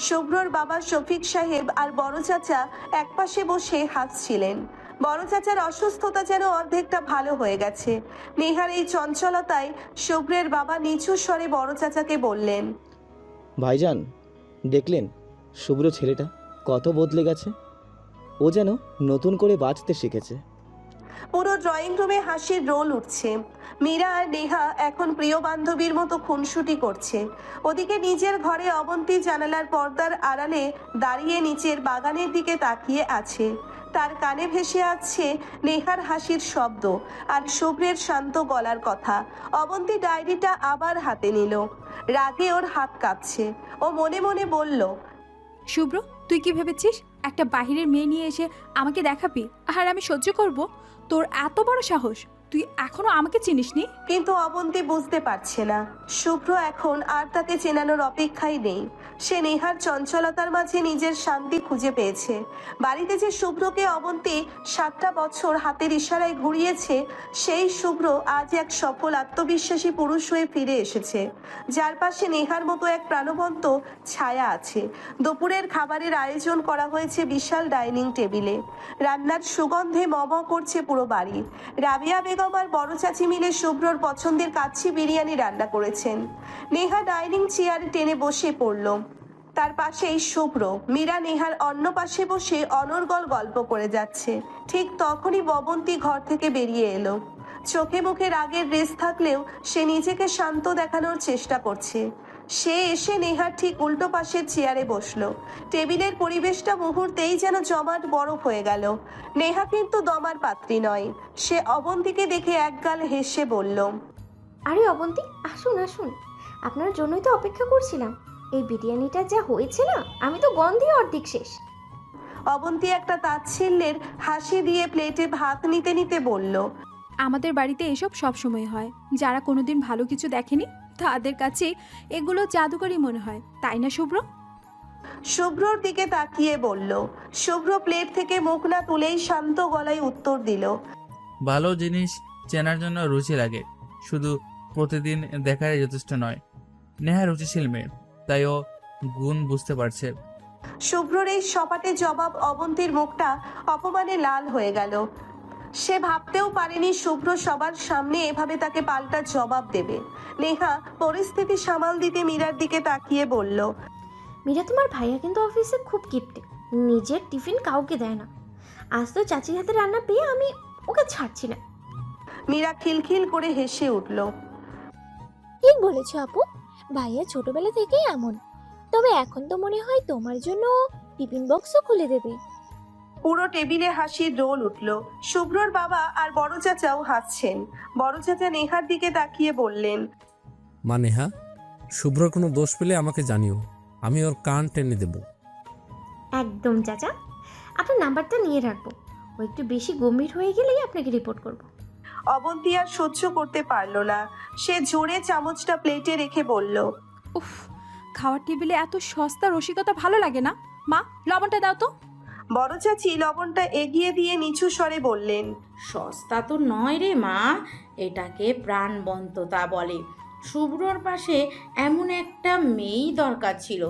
শুভ্রর বাবা শফিক সাহেব আর বড় চাচা একপাশে বসে হাসছিলেন। বড় চাচার অসুস্থতা যেন অর্ধেকটা ভালো হয়ে গেছে। নেহার এই চঞ্চলতায় শুভ্রের বাবা নিচু স্বরে বড় চাচাকে বললেন, ভাইজান, দেখলেন শুভ্র ছেলেটা কত বদলে গেছে? ও যেন নতুন করে বাঁচতে শিখেছে। পুরো ড্রয়িং রুমে হাসির রোল উঠছে। মীরা আর নেহা এখন প্রিয় বান্ধবীর মতো খুনসুটি করছে। ওদিকে নিজের ঘরে অবন্তী জানালার পর্দার আড়ালে দাঁড়িয়ে নিচের বাগানের দিকে তাকিয়ে আছে। তার কানে ভেসে আসছে নেহার হাসির শব্দ আর শুভ্রের শান্ত গলার কথা। অবন্তী ডায়েরিটা আবার হাতে নিল। রাগে ওর হাত কাঁপছে। ও মনে মনে বলল, শুভ্র, তুই কি ভেবেছিস একটা বাহিরের মেয়ে নিয়ে এসে আমাকে দেখাবি আর আমি সহ্য করব? তোর এত বড় সাহস! তুই এখনো আমাকে চিনিসনি। কিন্তু অবন্তী বুঝতে পারছে না শুভ্র এখন আর তাকে চেনানোর অপেক্ষাই নেই। সে নেহার চঞ্চলতার মাঝে নিজের শান্তি খুঁজে পেয়েছে। বাড়িতে যে শুভ্রকে অবন্তী 7টা বছর হাতের ইশারায় ঘুরিয়েছে, সেই শুভ্র আজ এক সফল আত্মবিশ্বাসী পুরুষ হয়ে ফিরে এসেছে, যার পাশে নেহার মতো এক প্রাণবন্ত ছায়া আছে। দুপুরের খাবারের আয়োজন করা হয়েছে বিশাল ডাইনিং টেবিলে। রান্নার সুগন্ধে মম করছে পুরো বাড়ি। রাবিয়া বেগম আর বড় চাচি মিলে শুভ্রর পছন্দের কাচ্চি বিরিয়ানি রান্না করেছেন। নেহা ডাইনিং চেয়ারে টেনে বসে পড়ল। তার পাশেই শুভ্র। মীরা নেহার অন্য পাশে বসে অনর্গল গল্প করে যাচ্ছে। ঠিক তখনই ববন্তী ঘর থেকে বেরিয়ে এলো। চোখে মুখে রাগের রেশ থাকলেও সে নিজেকে শান্ত দেখানোর চেষ্টা করছে। সে এসে নেহার ঠিক উল্টো পাশের চেয়ারে বসলো। টেবিলের পরিবেশটা মুহূর্তেই যেন জমাট বরফ হয়ে গেল। নেহা কিন্তু দমার পাত্রী নয়। সে অবন্তীকে দেখে একগাল হেসে বলল, আরে অবন্তী, আসুন আসুন, আপনার জন্যই তো অপেক্ষা করছিলাম। এই বিরিয়ানিটা যা হয়েছে না, আমি তো গন্ধে অর্ধেক শেষ। অবন্তী একটা তাচ্ছিল্যের হাসি দিয়ে প্লেটে ভাত নিতে নিতে বলল, আমাদের বাড়িতে এসব সব সময় হয়। যারা কোনোদিন ভালো কিছু দেখেনি তাদের কাছে এগুলো জাদুকরী মনে হয়, তাই না শুভ্র? শুভ্রর দিকে তাকিয়ে বলল। শুভ্র প্লেট থেকে মুখ না তুলেই শান্ত গলায় উত্তর দিল, ভালো জিনিস চেনার জন্য রুচি লাগে, শুধু প্রতিদিন দেখাই যথেষ্ট নয়। নেহা রুচিশীল মেয়ে, তাই ও গুণ বুঝতে পারছে। শুভ্রর এই সপাটে জবাব অবন্তীর মুখটা অপমানে লাল হয়ে গেল। সে ভাবতেও পারেনি শুভ্র সবার সামনে এভাবে তাকে পাল্টা জবাব দেবে। নেহা পরিস্থিতি সামাল দিতে মীরার দিকে তাকিয়ে বলল, মীরা, তোমার ভাইয়া কিন্তু অফিসে খুব কিপটে, নিজের টিফিন কাউকে দেয় না। আজ তো চাচির হাতে রান্না পেয়ে আমি ওকে ছাড়ছি না। মীরা খিলখিল করে হেসে উঠল। ঠিক বলেছ আপু, ভাইয়া ছোটবেলা থেকেই এমন। তবে এখন তো মনে হয় তোমার জন্য টিফিন বক্সও খুলে দেবে। পুরো টেবিলে হাসির রোল উঠল। শুভ্রর বাবা আর বড় চাচাও হাসছেন। বড় চাচা নেহার দিকে তাকিয়ে বললেন, মা নেহা, শুভ্রর কোনো দোষ পেলে আমাকে জানিও, আমি ওর কান টেনে দেব। একদম চাচা, আপনার নাম্বারটা নিয়ে রাখবো। ও একটু বেশি গম্ভীর হয়ে গেলেই আপনাকে রিপোর্ট করব। অবন্তী আর সহ্য করতে পারল না। সে জোরে চামচটা প্লেটে রেখে বলল, উফ, খাওয়ার টেবিলে এত সস্তা রসিকতা ভালো লাগে না। মা, লবণটা দাও তো। বড় চাচি লবণটা এগিয়ে দিয়ে নিচু স্বরে বললেন, সস্তা তো নয় রে মা, এটাকে প্রাণবন্ততা বলে। শুভ্রর পাশে এমন একটা মেয়েই দরকার ছিল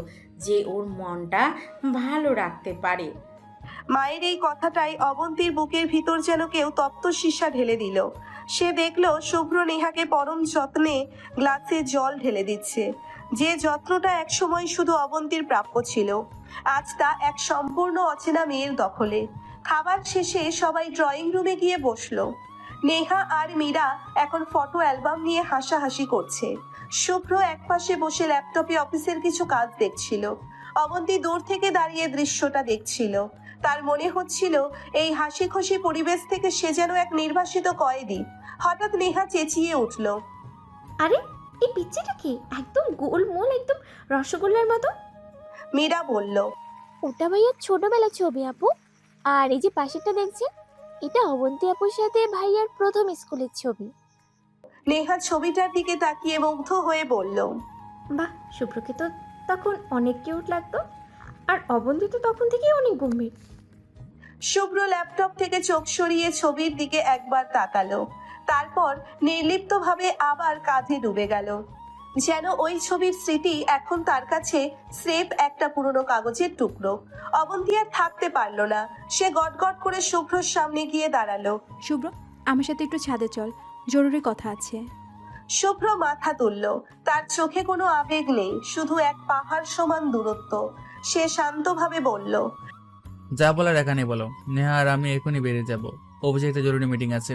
যে ওর মনটা ভালো রাখতে পারে। মায়ের এই কথাটাই অবন্তীর বুকের ভিতর যেন কেউ তপ্ত সীসা ঢেলে দিল। সে দেখল শুভ্র নেহাকে পরম যত্নে গ্লাসে জল ঢেলে দিচ্ছে। যে যত্নটা একসময় শুধু অবন্তীর প্রাপ্য ছিল, আজ তা এক সম্পূর্ণ অচেনা মেয়ের দখলে। খাবার শেষে সবাই ড্রয়িং রুমে গিয়ে বসলো। নেহা আর মীরা এখন ফটো অ্যালবাম নিয়ে হাসাহাসি করছে। শুভ্র একপাশে বসে ল্যাপটপে অফিসের কিছু কাজ দেখছিল। অবন্তী দূর থেকে দাঁড়িয়ে দৃশ্যটা দেখছিল। তার মনে হচ্ছিল এই হাসি খুশি পরিবেশ থেকে সে যেন এক নির্বাসিত কয়েদি। হঠাৎ নেহা চেঁচিয়ে উঠল। আরে এই পিচ্চিটা কি একদম গোলমোল, একদম রসগোল্লার মতো। মীরা বলল, ওটা ভাইয়ার ছোটবেলার ছবি আপু। আর এই যে পাশেরটা দেখছেন, এটা অবন্তী আপুর সাথে ভাইয়ার প্রথম স্কুলের ছবি। নেহা ছবিটার দিকে তাকিয়ে মুগ্ধ হয়ে বলল, বাহ, শুভ্রকে তো তখন অনেক কিউট লাগতো, আর অবন্তী তো তখন থেকেই অনেক গম্ভীর। শুভ্র ল্যাপটপ থেকে চোখ সরিয়ে ছবির দিকে একবার তাকালো, তারপর নির্লিপ্তভাবে আবার কাঁধে ডুবে গেল। যেন ওই ছবির স্মৃতি এখন তার কাছে স্রেফ একটা পুরনো কাগজের টুকরো। অবন্তী আর থাকতে পারল না, সে গটগট করে শুভ্রর সামনে গিয়ে দাঁড়ালো। শুভ্র, আমার সাথে একটু ছাদে চল, জরুরি কথা আছে। শুভ্র মাথা তুলল। তার চোখে কোনো আবেগ নেই, শুধু এক পাহাড় সমান দূরত্ব। সে শান্তভাবে বলল, যা বলার এখানে বলো। নেহা আর আমি এখনই বেরিয়ে যাব, অফিসে একটা জরুরি মিটিং আছে।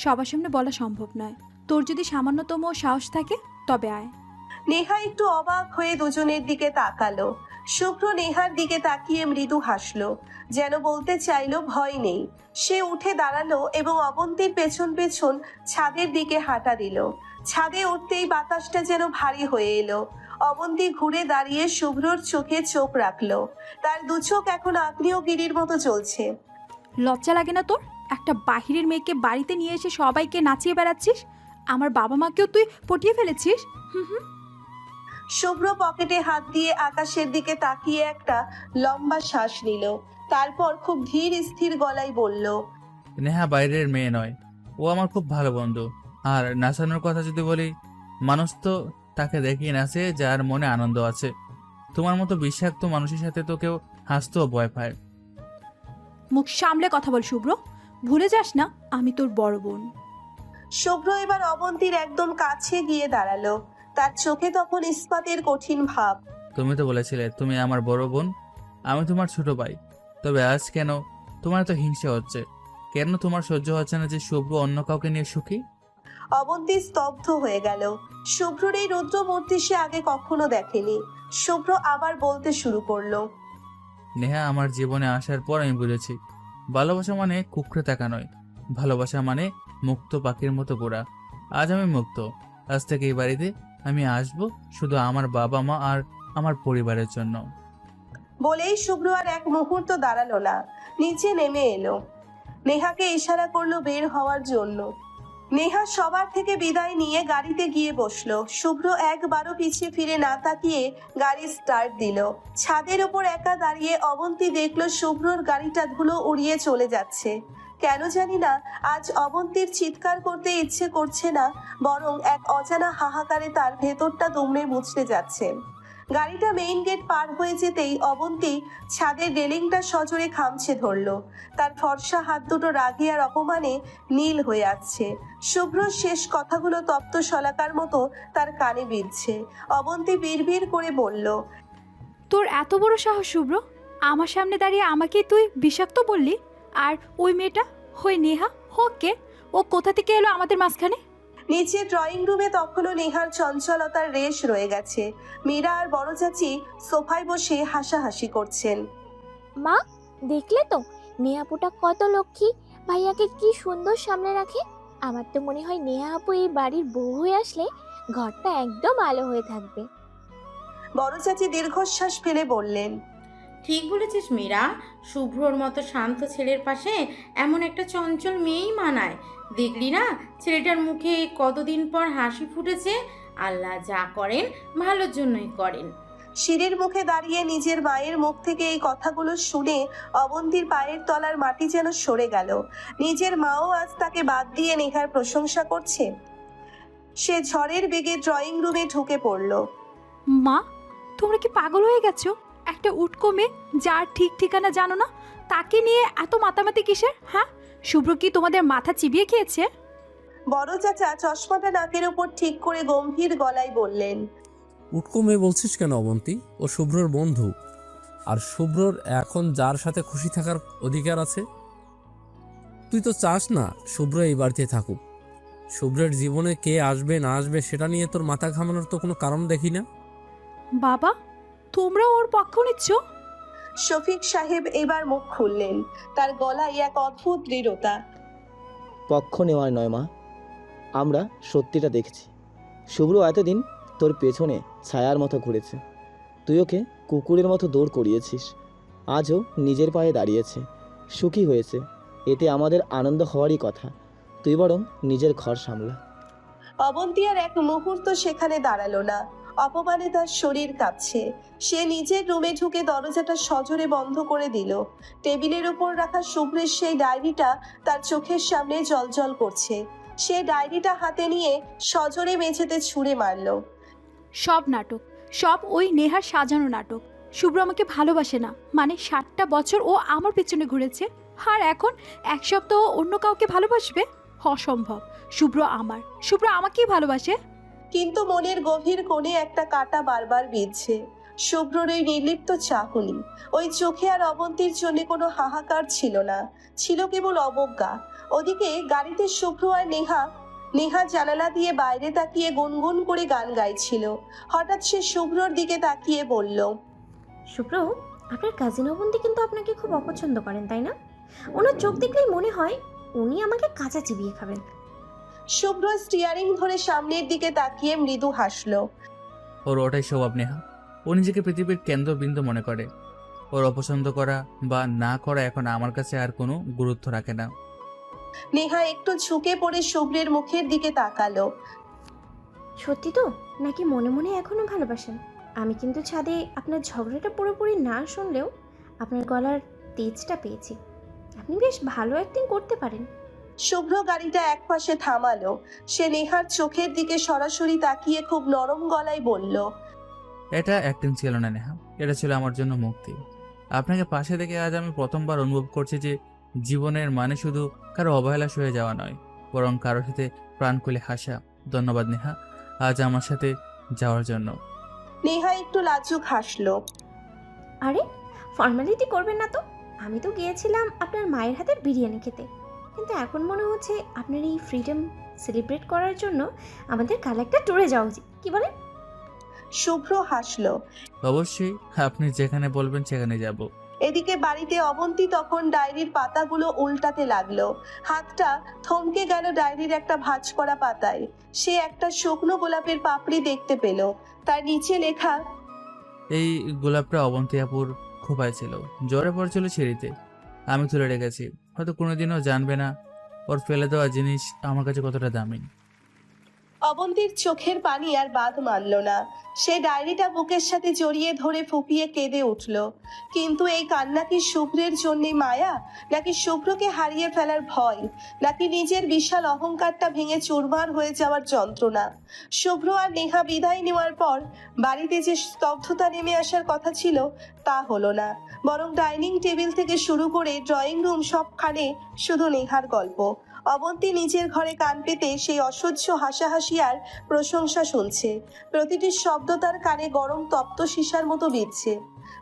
সবার সামনে বলা সম্ভব নয়, তোর যদি সামান্যতম সাহস থাকে তবে আয়। নেহা একটু অবাক হয়ে দুজনের দিকে তাকালো। শুভ্র নেহার দিকে তাকিয়ে মৃদু হাসলো, যেন বলতে চাইলো ভয় নেই। সে উঠে দাঁড়ালো এবং অবন্তীর পেছন পেছন ছাদের দিকে হাঁটা দিল। ছাদে উঠতেই বাতাসটা যেন ভারী হয়ে এলো। অবন্তী ঘুরে দাঁড়িয়ে শুভ্রর চোখে চোখ রাখলো। তার দু চোখ এখন আগ্নেয়গিরির মতো চলছে। লজ্জা লাগে না তোর? একটা বাহিরের মেয়েকে বাড়িতে নিয়ে এসে সবাইকে নাচিয়ে বেড়াচ্ছিস। আমার বাবা মাকেও তুই পটিয়ে ফেলেছিস। হুম। শুভ্র পকেটে হাত দিয়ে আকাশের দিকে তাকিয়ে একটা লম্বা শ্বাস নিল। তারপর খুব ধীর স্থির গলায় বলল, নেহা বাইরের মেয়ে নয়, ও আমার খুব ভালো বন্ধু। আর নাচানোর কথা যদি বলি, মানুষ তো তাকে দেখিয়ে নাচে যার মনে আনন্দ আছে। তোমার মতো বিষাক্ত মানুষের সাথে তো কেউ হাসতেও ভয় পায়। মুখ সামলে কথা বল শুভ্র, ভুলে যাস না আমি তোর বড় বোন। শুভ্র এবার অবন্তীর একদম কাছে গিয়ে দাঁড়ালো। তার চোখে তখন ইস্পাতের কঠিন ভাব। তুমি তো বলেছিলে তুমি আমার বড় বোন, আমি তোমার ছোট ভাই। তবে আজ কেন তোমার তো হিংসা হচ্ছে? কেন তোমার সহ্য হচ্ছে না যে শুভ্র অন্য কাউকে নিয়ে সুখী? অবন্তী স্তব্ধ হয়ে গেল। শুভ্রর এই রুদ্র মূর্তি সে আগে কখনো দেখেনি। শুভ্র আবার বলতে শুরু করলো, নেহা, আমার জীবনে আসার পর আমি বুঝেছি ভালোবাসা মানে কুকড়ে থাকা নয়, ভালোবাসা মানে মুক্ত পাখির মতো ঘোরা। আজ আমি মুক্ত। আজ থেকে এই বাড়িতে আমি আসবো শুধু আমার বাবা মা আর আমার পরিবারের জন্য। বলেই শুভ্র আর এক মুহূর্ত দাঁড়ালো না, নিচে নেমে এলো। নেহাকে ইশারা করলো বের হওয়ার জন্য। নেহা সবার থেকে বিদায় নিয়ে গাড়িতে গিয়ে বসলো। শুভ্র একবারও পিছিয়ে ফিরে না তাকিয়ে গাড়ি স্টার্ট দিল। ছাদের ওপর একা দাঁড়িয়ে অবন্তী দেখলো শুভ্রর গাড়িটা ধুলো উড়িয়ে চলে যাচ্ছে। কেন জানি না আজ অবন্তীর চিৎকার করতে ইচ্ছে করছে না, বরং এক অজানা হাহাকারে তার ভেতরটা দুমড়ে মুচড়ে যাচ্ছে। গাড়িটা মেইন গেট পার হয়ে যেতেই অবন্তী ছাদের রেলিংটা সজোরে খামছে ধরলো। তার ফর্সা হাত দুটো রাগে আর অপমানে নীল হয়ে আসছে। শুভ্রর শেষ কথাগুলো তপ্ত শলাকার মতো তার কানে বিঁধছে। অবন্তী বিড়বিড় করে বলল, তোর এত বড় সাহস শুভ্র, আমার সামনে দাঁড়িয়ে আমাকে তুই বিষাক্ত বললি? আর ওই মেয়েটা হই নেহা, হোকে ও কোথা থেকে এলো আমাদের মাঝখানে? নিচে ড্রয়িং রুমে তখনও নেহার চঞ্চলতার রেশ রয়ে গেছে। মীরা আর বড় চাচি সোফায় বসে হাসাহাসি করছেন। মা, দেখলে তো নেহা আপুটা কত লক্ষ্মী, ভাইয়াকে কি সুন্দর সামনে রাখে। আমার তো মনে হয় নেহা আপু এই বাড়ির বউ হয়ে আসলে ঘরটা একদম আলো হয়ে থাকবে। বড় চাচি দীর্ঘশ্বাস ফেলে বললেন, ঠিক বলেছিস মীরা, শুভ্রর মতো শান্ত ছেলের পাশে এমন একটা চঞ্চল মেয়েই মানায়। দেখলি না ছেলেটার মুখে কতদিন পর হাসি ফুটেছে। আল্লাহ যা করেন ভালোর জন্যই করেন। সিঁড়ির মুখে দাঁড়িয়ে নিজের মায়ের মুখ থেকে এই কথাগুলো শুনে অবন্তীর পায়ের তলার মাটি যেন সরে গেল। নিজের মাও আজ তাকে বাদ দিয়ে নেহার প্রশংসা করছে। সে ঝড়ের বেগে ড্রয়িং রুমে ঢুকে পড়ল। মা, তোমরা কি পাগল হয়ে গেছো? একটা উটকো মেয়ে যার ঠিক ঠিকানা জানো না, তাকে নিয়ে এত মাতামাতি কিসের? হ্যাঁ, শুভ্র কি তোমাদের মাথা চিবিয়ে খেয়েছে? বড় চাচা চশমাটা নাকের ওপর ঠিক করে গম্ভীর গলায় বললেন, উটকো মেয়ে বলছিস কেন অবন্তী? ও শুভ্রর বন্ধু, আর শুভ্রর এখন যার সাথে খুশি থাকার অধিকার আছে। তুই তো চাস না শুভ্র এই বাড়িতে থাকুক। শুভ্রের জীবনে কে আসবে না আসবে সেটা নিয়ে তোর মাথা ঘামানোর তো কোনো কারণ দেখি না। বাবা, তোমরা ওর পক্ষ নিচ্ছ? শফিক সাহেব এবার মুখ খুললেন, তার গলায় এক অদ্ভুত দৃঢ়তা। পক্ষ নেওয়ার নয় মা, আমরা সত্যিটা দেখছি। শুভ্র এতদিন তোর পেছনে ছায়ার মতো ঘুরেছে, তুই ওকে কুকুরের মতো দৌড় করিয়েছিস। আজও নিজের পায়ে দাঁড়িয়েছে, সুখী হয়েছে। এতে আমাদের আনন্দ হওয়ারই কথা। তুই বরং নিজের ঘর সামলা। অবন্তী আর এক মুহূর্ত সেখানে দাঁড়ালো না। অপমানে তার শরীর কাঁপছে। সে নিজের রুমে ঢুকে দরজাটা সজোরে বন্ধ করে দিল। টেবিলের উপর রাখা শুভ্রের সেই ডায়েরিটা তার চোখের সামনে জ্বলজ্বল করছে। সে ডায়েরিটা হাতে নিয়ে সজোরে মেঝেতে ছুঁড়ে মারল। সব নাটক, সব ওই নেহার সাজানো নাটক। শুভ্র আমাকে ভালোবাসে না মানে 60টা বছর ও আমার পেছনে ঘুরেছে, আর এখন এক সপ্তাহ অন্য কাউকে ভালোবাসবে? অসম্ভব। শুভ্র আমার, শুভ্র আমাকেই ভালোবাসে। কিন্তু মনের গভীর কোণে একটা কাঁটা বারবার বিঁধছে। শুভ্রর ওই নির্লিপ্ত চাহনি, ওই চোখে আর অবন্তীর জন্য কোনো হাহাকার ছিল না, ছিল কেবল অবজ্ঞা। ওদিকে গাড়িতে শুভ্র আর নেহা জানালা দিয়ে বাইরে তাকিয়ে গুনগুন করে গান গাইছিল। হঠাৎ সে শুভ্রর দিকে তাকিয়ে বলল, শুভ্র, আপনার কাজিন অবন্তী কিন্তু আপনাকে খুব অপছন্দ করেন, তাই না? ওনার চোখ দেখলেই মনে হয় উনি আমাকে কাঁচা চিবিয়ে খাবেন। শুভ্র স্টিয়ারিং ধরে সামনের দিকে তাকিয়ে মৃদু হাসল। ওর ওটাই স্বভাব নেহা। ও নিজেকে পৃথিবীর কেন্দ্রবিন্দু মনে করে। ওর অপছন্দ করা বা না করা এখন আমার কাছে আর কোনো গুরুত্ব রাখে না। নেহা একটু ঝুঁকে পড়ে শুভ্রের মুখের দিকে তাকালো। সত্যি তো, নাকি মনে মনে এখনো ভালোবাসেন? আমি কিন্তু ছাদে আপনার ঝগড়াটা পুরোপুরি না শুনলেও আপনার গলার তেজটা পেয়েছি। আপনি বেশ ভালো অ্যাক্টিং করতে পারেন। শুভ্র গাড়িটা একপাশে থামালো। সে নেহার চোখের দিকে সরাসরি তাকিয়ে খুব নরম গলায় বলল, এটা অ্যাক্টিং ছিল না নেহা, এটা ছিল আমার জন্য মুক্তি। আপনাকে পাশে দেখে আজ আমি প্রথমবার অনুভব করছি যে জীবনের মানে শুধু কারো অবহেলা হয়ে যাওয়া নয়, বরং কারোর সাথে প্রাণ খুলে হাসা। ধন্যবাদ নেহা, আজ আমার সাথে যাওয়ার জন্য। নেহা একটু লাজুক হাসলো। আরে, ফর্মালিটি করবেন না তো। আমি তো গিয়েছিলাম আপনার মায়ের হাতের বিরিয়ানি খেতে, কিন্তু এখন মনে হচ্ছে আপনার এই ফ্রিডম সেলিব্রেট করার জন্য আমাদের কাল একটা ট্যুরে যাওয়া উচিত, কি বলেন? শুভ্র হাসলো। অবশ্যই, আপনি যেখানে বলবেন সেখানে যাব। এদিকে বাড়িতে অবন্তী তখন ডায়েরির পাতাগুলো উল্টাতে লাগলো। হাতটা থমকে গেল ডায়েরির একটা ভাঁজ করা পাতায়। সে একটা শুকনো গোলাপের পাপড়ি দেখতে পেল, তার নিচে লেখা, এই গোলাপটা অবন্তী আপুর খোপায় ছিল, জ্বরে পড়ছিল সিঁড়িতে। আমি তুলে রেখেছি, হয়তো কোনোদিনও জানবে না ওর ফেলে দেওয়া জিনিস আমার কাছে কতটা দামি। অবন্তীর চোখের পানি আর বাঁধ মানল না। সে ডায়েরিটা বুকের সাথে জড়িয়ে ধরে ফুপিয়ে কেঁদে উঠল। কিন্তু এই কান্না কি শুভ্রের জন্যে মায়া, নাকি শুভ্রকে হারিয়ে ফেলার ভয়, নাকি নিজের বিশাল অহংকারটা ভেঙে চুরমার হয়ে যাওয়ার যন্ত্রণা? শুভ্র আর নেহা বিদায় নেওয়ার পর বাড়িতে যে স্তব্ধতা নেমে আসার কথা ছিল তা হলো না, বরং ডাইনিং টেবিল থেকে শুরু করে ড্রয়িং রুম সবখানে শুধু নেহার গল্প। অবন্তী নিজের ঘরে কান পেতে সেই অসহ্য হাসাহাসি আর প্রশংসা শুনছে। প্রতিটি শব্দ তার কানে গরম তপ্ত সীসার মতো বিঁধছে।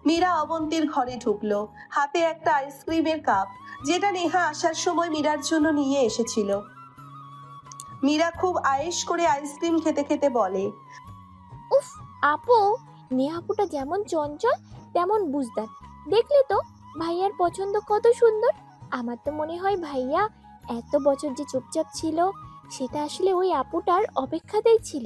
মীরা অবন্তীর ঘরে ঢুকলো, হাতে একটা আইসক্রিমের কাপ, যেটা নেহা আসার সময় মীরার জন্য নিয়ে এসেছিল। মীরা খুব আয়েশ করে আইসক্রিম খেতে খেতে বলে, উফ আপু, নেহাপুটা যেমন চঞ্চল তেমন বুঝদার। দেখলে তো ভাইয়ার পছন্দ কত সুন্দর। আমার তো মনে হয় ভাইয়া এত বছর যে চুপচাপ ছিল সেটা আসলে ওই আপুটার অপেক্ষাতেই ছিল।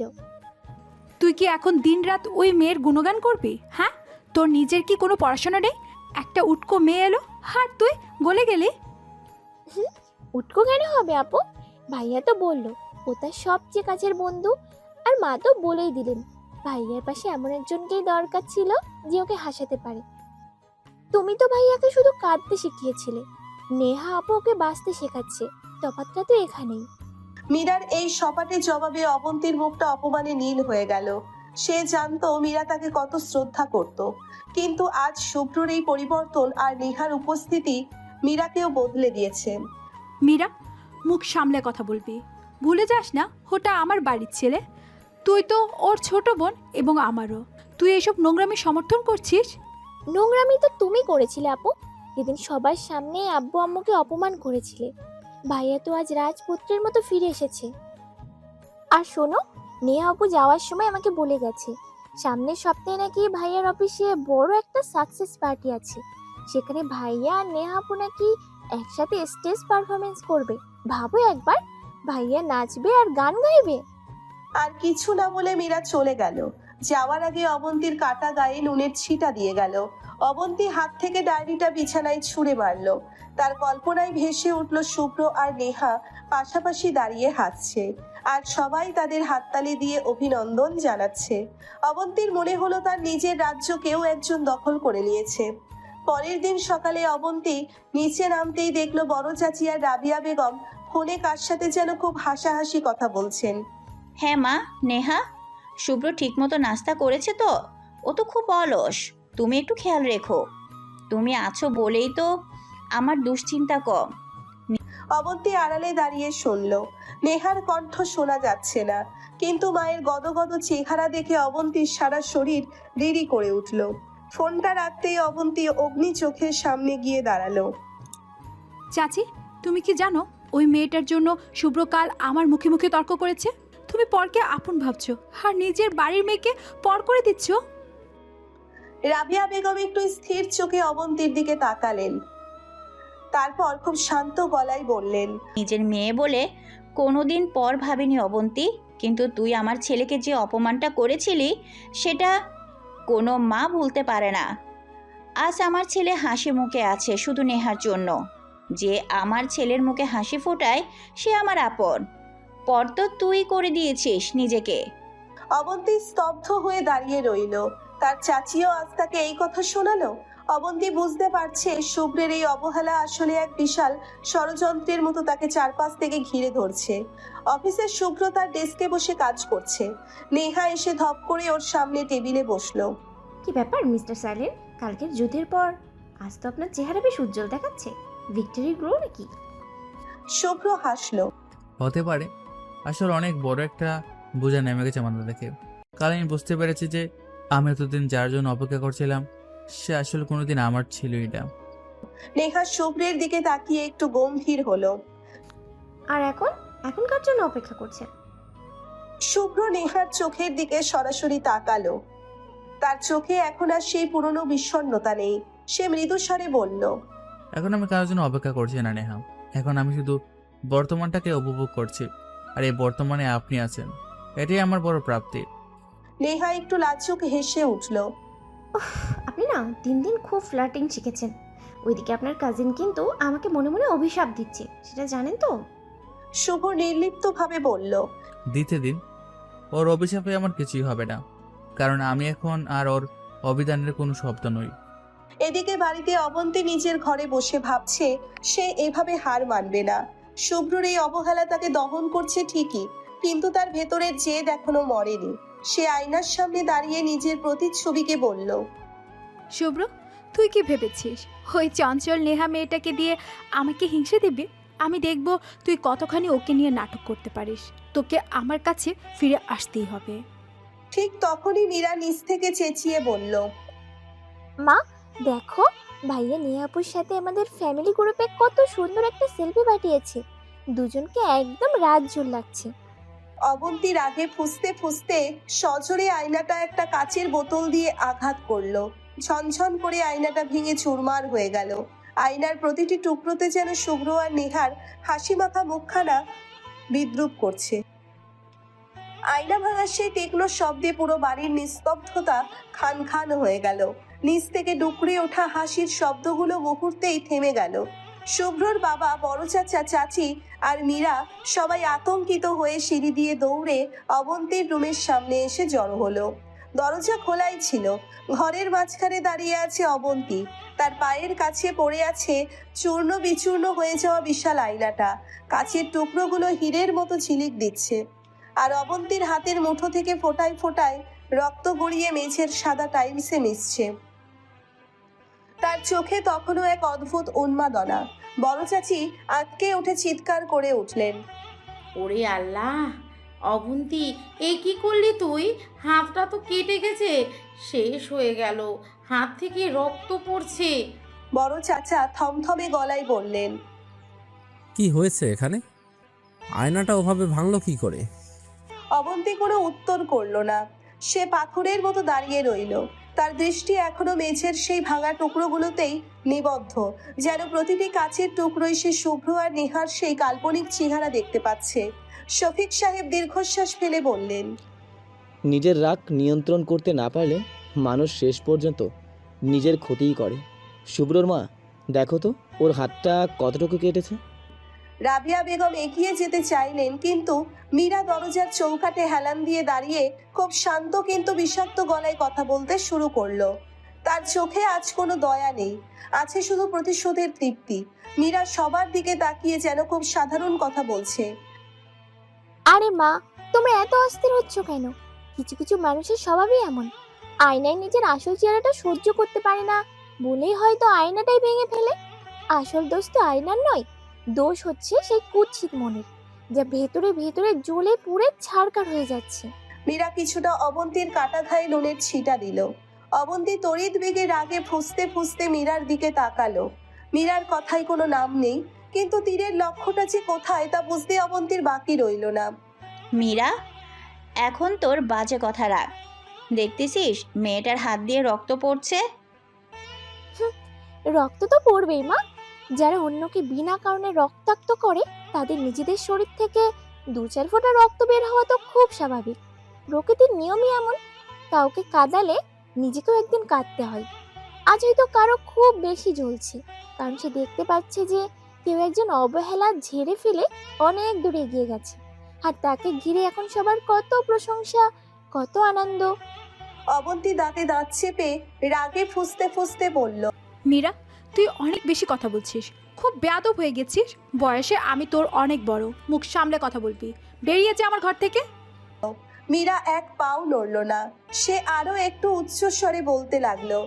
তুই কি এখন দিনরাত ওই মেয়ের গুণগান করবি? হ্যাঁ, তোর নিজের কি কোনো পড়াশোনা নেই? একটা উটকো মেয়ে এলো আর তুই গলে গেলি। উটকো কেন হবে আপু? ভাইয়া তো বললো ও তার সবচেয়ে কাছের বন্ধু, আর মা তো বলেই দিলেন ভাইয়ার পাশে এমন একজনকেই দরকার ছিল যে ওকে হাসাতে পারে। তুমি তো ভাইয়াকে শুধু কাঁদতে শিখিয়েছিলে, নেহা আপু ওকে বাঁচতে শেখাচ্ছে। তফাৎটা তো এখানেই। মীরার এই সপাটে জবাবে অবন্তীর মুখটা অপমানে নীল হয়ে গেল। সে জানতো মীরা তাকে কত শ্রদ্ধা করত, কিন্তু আজ শুভ্রর এই পরিবর্তন আর নেহার উপস্থিতি মীরাকেও বদলে দিয়েছে। মীরা, মুখ সামলে কথা বলবি। ভুলে যাস না ওটা আমার বাড়ির ছেলে। তুই তো ওর ছোট বোন এবং আমারও। তুই এসব নোংরামি সমর্থন করছিস? নোংরামি তো তুমি করেছিলে আপু, যেদিন সবার সামনে আব্বু আম্মুকে অপমান করেছিলে। ভাইয়া তো আজ রাজপুত্রের মতো ফিরে এসেছে। আর শোনো, নেহা আপু যাওয়ার সময় আমাকে বলে গেছে সামনের সপ্তাহে নাকি ভাইয়ার অফিসে বড় একটা সাকসেস পার্টি আছে। সেখানে ভাইয়া আর নেহা আপু নাকি একসাথে স্টেজ পারফরমেন্স করবে। ভাবো একবার, ভাইয়া নাচবে আর গান গাইবে। আর কিছু না বলে মীরা চলে গেল। যাওয়ার আগে অবন্তীর কাটা গায়ে নুনের ছিটা দিয়ে গেল। অবন্তী হাত থেকে ডায়েরিটা বিছানায় ছুঁড়ে মারল। তার কল্পনায় ভেসে উঠল শুভ্র আর নেহা পাশাপাশি দাঁড়িয়ে হাসছে, আর সবাই তাদের হাততালি দিয়ে অভিনন্দন জানাচ্ছে। অবন্তীর মনে হলো তার নিজের রাজ্য কেউ একজন দখল করে নিয়েছে। পরের দিন সকালে অবন্তী নিচে নামতেই দেখলো বড় চাচি আর রাবিয়া বেগম ফোনে কার সাথে যেন খুব হাসাহাসি কথা বলছেন। হ্যাঁ মা, নেহা, শুভ্র ঠিকমতো নাস্তা করেছে তো? ও তো খুব অলস, তুমি একটু খেয়াল রেখো। তুমি আছো বলেই তো আমার দুশ্চিন্তা কম। অবন্তী আড়ালে দাঁড়িয়ে শুনল। নেহার কণ্ঠ শোনা যাচ্ছে না, কিন্তু মায়ের গদগদ চেহারা দেখে অবন্তীর সারা শরীর রিরি করে উঠল। ফোনটা রাখতেই অবন্তী অগ্নি চোখের সামনে গিয়ে দাঁড়ালো। চাচি, তুমি কি জানো ওই মেয়েটার জন্য শুভ্র কাল আমার মুখে মুখে তর্ক করেছে? তুমি পরকে আপন ভাবছো আর নিজের বাড়ির মেয়েকে পর করে দিচ্ছ। রাবিয়া বেগম একটু স্থির চোখে অবন্তীর দিকে তাকালেন, তারপর খুব শান্ত গলায় বললেন, নিজের মেয়ে বলে কোনোদিন পর ভাবিনি অবন্তী, কিন্তু তুই আমার ছেলেকে যে অপমানটা করেছিলি সেটা কোনো মা ভুলতে পারে না। আজ আমার ছেলে হাসি মুখে আছে শুধু নেহার জন্য। যে আমার ছেলের মুখে হাসি ফোটায় সে আমার আপন। পর তো তুই করে দিয়েছিস নিজেকে। অবন্তী স্তব্ধ হয়ে দাঁড়িয়ে রইল। তার চাচিও আজ তাকে এই কথা শোনালো। অবন্তী বুঝতে পারছে শুভ্রের এই অবহেলা আসলে এক বিশাল ষড়যন্ত্রের মতো তাকে চারপাশ থেকে ঘিরে ধরছে। অফিসের শুভ্র তার ডেস্কে বসে কাজ করছে। নেহা এসে ধপ করে ওর সামনে টেবিলে বসলো। কি ব্যাপার মিস্টার সাইলেন্ট, কালকের যুদ্ধের পর আজ তো আপনার চেহারা বেশ উজ্জ্বল দেখাচ্ছে। ভিক্টরি গ্রো নাকি? শুভ্র হাসলো। হতে পারে, আসলে অনেক বড় একটা বোঝা নেমে গেছে মাথা থেকে। কাল আমি বুঝতে পেরেছি যে আমি এতদিন যার জন্য অপেক্ষা করছিলাম সে আসলে কোনোদিন আমার ছিলই না। নেহা শুভ্রের দিকে তাকিয়ে একটু গম্ভীর হলো। আর এখন কার জন্য অপেক্ষা করছেন? শুভ্র নেহার চোখের দিকে সরাসরি তাকালো। তার চোখে এখন আর সেই পুরনো বিষণ্ণতা নেই। সে মৃদু স্বরে বলল, এখন আমি কারোর জন্য অপেক্ষা করছি না নেহা, এখন আমি শুধু বর্তমানটাকে উপভোগ করছি। আর এই বর্তমানে আপনি আছেন, এটাই আমার বড় প্রাপ্তি। নেহা একটু লাজুক হেসে উঠল। আপনি না দিন দিন খুব ফ্লার্টিং শিখেছেন। ওইদিকে আপনার কাজিন কিন্তু আমাকে মনে মনে অভিশাপ দিচ্ছে, সেটা জানেন তো? শুভ নির্লিপ্ত ভাবে বলল, দিতে দিন, ওর অভিশাপে আমার কিছুই হবে না, কারণ আমি এখন আর ওর অভিধানের কোনো শব্দ নই। এদিকে বাড়িতে অবন্তী নিজের ঘরে বসে ভাবছে সে এভাবে হার মানবে না। শুভ্রর এই অবহেলা তাকে দহন করছে ঠিকই, কিন্তু তার ভেতরের জেদ এখনো মরেনি। সে আয়নার সামনে দাঁড়িয়ে নিজের প্রতিচ্ছবিকে বলল, শুভ্র, তুই কি ভেবেছিস ওই চঞ্চল নেহা মেয়েটাকে দিয়ে আমাকে হিংসে দিবি? আমি দেখব তুই কতখানি ওকে নিয়ে নাটক করতে পারিস। তোকে আমার কাছে ফিরে আসতেই হবে। ঠিক তখনই মীরা নিচ থেকে চেঁচিয়ে বলল, মা দেখো, ভাইয়া নেহাপুর সাথে আমাদের ফ্যামিলি গ্রুপে কত সুন্দর একটা সেলফি পাঠিয়েছে। দুজনকে একদম রাজজোর লাগছে। অবন্তী রাগে ফুঁসতে ফুঁসতে সজোরে আয়নাটা একটা কাচের বোতল দিয়ে আঘাত করলো। ঝনঝন করে আয়নাটা ভেঙে চুরমার হয়ে গেল। আয়নার প্রতিটি টুকরোতে যেন শুভ্র আর নেহার হাসি মাখা মুখখানা বিদ্রুপ করছে। আয়না ভাঙার সেই তীক্ষ্ণ শব্দে পুরো বাড়ির নিস্তব্ধতা খান খান হয়ে গেল। নিচ থেকে ডুকরে ওঠা হাসির শব্দগুলো মুহূর্তেই থেমে গেল। শুভ্রর বাবা, বড় চাচা, চাচি আর মীরা সবাই আতঙ্কিত হয়ে সিঁড়ি দিয়ে দৌড়ে অবন্তীর রুমের সামনে এসে জড়ো হলো। দরজা খোলাই ছিল। ঘরের মাঝখানে দাঁড়িয়ে আছে অবন্তী। তার পায়ের কাছে পড়ে আছে চূর্ণ বিচূর্ণ হয়ে যাওয়া বিশাল আয়নাটা। কাচের টুকরোগুলো হীরের মতো ঝিলিক দিচ্ছে, আর অবন্তীর হাতের মুঠো থেকে ফোঁটায় ফোঁটায় রক্ত গড়িয়ে মেঝের সাদা টাইলসে মিশছে। তার চোখে তখনও এক অদ্ভুত উন্মাদনা। বড় চাচি আটকে উঠে চিৎকার করে উঠলেন, ওরে আল্লাহ, অবন্তী এ কি করলি তুই? হাতটা তো কেটে গেছে, শেষ হয়ে গেল, হাত থেকে রক্ত পড়ছে। বড় চাচা থমথমে গলায় বললেন, কি হয়েছে এখানে? আয়নাটা ওভাবে ভাঙলো কি করে? অবন্তী কোনো উত্তর করলো না। সে পাথরের মতো দাঁড়িয়ে রইল। তার দৃষ্টি এখনো মেঝের সেই ভাঙা টুকরোগুলোতেই নিবদ্ধ, যেন প্রতিটি কাচের টুকরোয় সে শুভ্র আর নেহার সেই কাল্পনিক চেহারা দেখতে পাচ্ছে। শফিক সাহেব দীর্ঘশ্বাস ফেলে বললেন, নিজের রাগ নিয়ন্ত্রণ করতে না পারলে মানুষ শেষ পর্যন্ত নিজের ক্ষতিই করে। শুভ্রর মা, দেখো তো ওর হাতটা কতটুকু কেটেছে। রাবিয়া বেগম এগিয়ে যেতে চাইলেন, কিন্তু মীরা দরজার চৌকাঠে হেলান দিয়ে দাঁড়িয়ে খুব শান্ত কিন্তু বিষাক্ত গলায় কথা বলতে শুরু করলো। তার চোখে আজ কোনো দয়া নেই, আছে শুধু প্রতিশোধের তৃপ্তি। মীরা সবার দিকে তাকিয়ে যেন খুব সাধারণ কথা বলছে। আরে মা, তোমরা এত অস্থির হচ্ছ কেন? কিছু কিছু মানুষের স্বভাবই এমন। আয়নায় নিজের আসল চেহারাটা সহ্য করতে পারে না বলেই হয়তো আয়নাটাই ভেঙে ফেলে। আসল দোষ তো আয়নার নয়, দোষ হচ্ছে সেই কুৎসিত মনের, যা ভেতরে ভেতরে জ্বলে পুড়ে ছারখার হয়ে যাচ্ছে। মীরা কিছুটা অবন্তীর কাটা ঘায়ে নুনের ছিটা দিল। অবন্তী তড়িৎ বেগে রাগে ফুঁসতে ফুঁসতে মীরার দিকে তাকালো। মীরার কথায় কোনো নাম নেই, কিন্তু তীরের লক্ষ্যটা যে কোথায় তা বুঝতে অবন্তীর বাকি রইল না। মীরা, এখন তোর বাজে কথা রাখ। দেখতেছিস মেয়েটার হাত দিয়ে রক্ত পড়ছে। রক্ত তো পড়বেই মা। যারা অন্যকে বিনা কারণে রক্তাক্ত করে তাদের নিজেদের শরীর থেকে 2-4 ফোঁটা রক্ত বের হওয়া তো খুব স্বাভাবিক। প্রকৃতির নিয়মই এমন, কাউকে কাঁদালে নিজেকেও একদিন কাঁদতে হয়। আজ হয়তো কারো খুব বেশি জ্বলছে, কারণ সে দেখতে পাচ্ছে যে কেউ একজন অবহেলা ঝেড়ে ফেলে অনেক দূরে এগিয়ে গেছে, আর তাকে ঘিরে এখন সবার কত প্রশংসা, কত আনন্দ। অবন্তী দাঁতে দাঁত চেপে রাগে ফুঁসতে ফুঁসতে বলল, মীরা, তুই অনেক বেশি কথা বলছিস, খুব বেয়াদব হয়ে গেছিস। বয়সে আমি তোর অনেক বড়, মুখ সামলে কথা বলবি। বেরিয়ে যা আমার ঘর থেকে। মীরা এক পাও নড়ল না। সে আরো একটু উচ্চস্বরে বলতে লাগলো,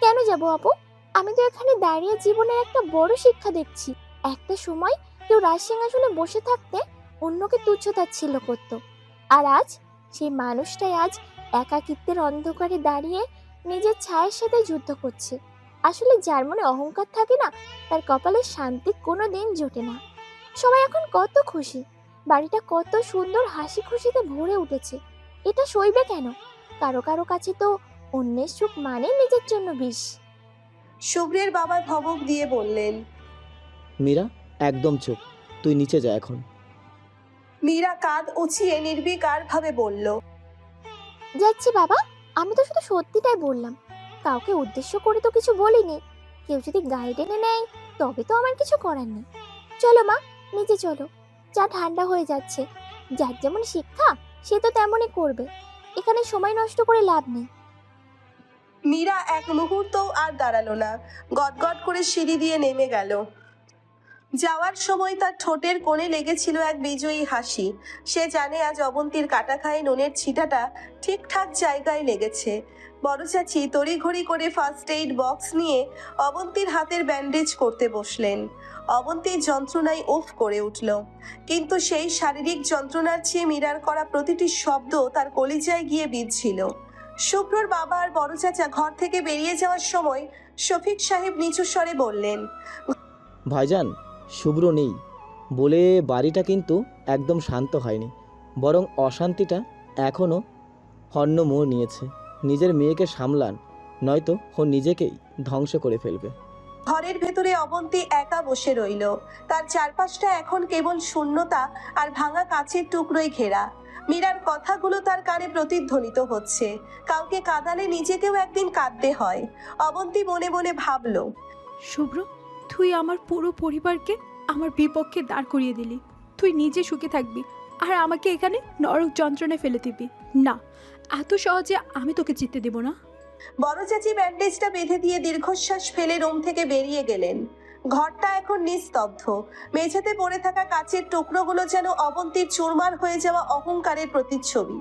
কেন যাব আপু? আমি তো এখানে দাঁড়িয়ে জীবনের একটা বড় শিক্ষা দেখছি। একটা সময় কেউ রাজসিংহাসনে বসে থাকতে অন্যকে তুচ্ছ-তাচ্ছিল্য করত, আর আজ সেই মানুষটাই আজ একাকিত্বের অন্ধকারে দাঁড়িয়ে নিজের ছায়ের সাথে যুদ্ধ করছে। আসলে যার মনে অহংকার থাকে না, তার কপালে শান্তি কোনো দিন জোটে না। সবাই এখন কত খুশি, বাড়িটা কত সুন্দর হাসি খুশিতে ভরে উঠেছে। এটা সইবে কেন? কারো কারো কাছে তো অন্যের সুখ মানে নিজের জন্য বিষ। শুভ্রের বাবা ধমক দিয়ে বললেন। মীরা, একদম চুপ, তুই নিচে যা এখন। মীরা কাঁধ উঁচিয়ে নির্বিকার ভাবে বলল, যাচ্ছি বাবা, আমি তো শুধু সত্যিটাই বললাম, কাউকে উদ্দেশ্য করে তো কিছু বলিনি। কেউ যদি গাইড এনে নেয় তবে তো আমার কিছু করার নেই। চলো মা, নিচে চলো, চা ঠান্ডা হয়ে যাচ্ছে। যার যেমন শিক্ষা সে তো তেমনই করবে, এখানে সময় নষ্ট করে লাভ নেই। মীরা এক মুহূর্তও আর দাঁড়ালো না, গটগট করে সিঁড়ি দিয়ে নেমে গেল। যাওয়ার সময় তার ঠোঁটের কোণে লেগেছিল এক বিজয়ী হাসি। সে জানে আজ অবন্তীর কাটা খায়ে নুনের ছিটাটা ঠিকঠাক জায়গায় লেগেছে। বড় চাচি তড়িঘড়ি করে ফার্স্ট এইড বক্স নিয়ে অবন্তীর হাতের ব্যান্ডেজ করতে বসলেন। অবন্তীর যন্ত্রণায় উফ করে উঠল, কিন্তু সেই শারীরিক যন্ত্রণার চেয়ে মীরার করা প্রতিটি শব্দ তার কলিজায় গিয়ে বিঁধছিল। শুভ্রর বাবা আর বড় চাচা ঘর থেকে বেরিয়ে যাওয়ার সময় শফিক সাহেব নিচু স্বরে বললেন, ভাইজান, শুভ্র নেই বলে বাড়িটা কিন্তু একদম শান্ত হয়নি, বরং অশান্তিটা এখনও হন্য মোড় নিয়েছে। নিজের মেয়েকে সামলান, নয়তো ও নিজেকেই ধ্বংস করে ফেলবে। ঘরের ভেতরে অবন্তী একা বসে রইল। তার চারপাশটা এখন কেবল শূন্যতা আর ভাঙা কাচের টুকরোয় ঘেরা। মীরার কথাগুলো তার কানে প্রতিধ্বনিত হচ্ছে। কাউকে কাঁদালে নিজেকেও একদিন কাঁদতে হয়। অবন্তী মনে মনে ভাবল, শুভ্র, তুই আমার পুরো পরিবারকে আমার বিপক্ষে দাঁড় করিয়ে দিলি। তুই নিজে সুখে থাকবি আর আমাকে এখানে নরক যন্ত্রণায় ফেলে দিবি না। এত সহজে আমি তোকে জিততে দেব না। বড় চাচি ব্যান্ডেজটা বেঁধে দিয়ে দীর্ঘশ্বাস ফেলে রুম থেকে বেরিয়ে গেলেন। ঘরটা এখন নিস্তব্ধ। মেঝেতে পড়ে থাকা কাচের টুকরোগুলো যেন অবন্তীর চুরমার হয়ে যাওয়া অহংকারের প্রতিচ্ছবি।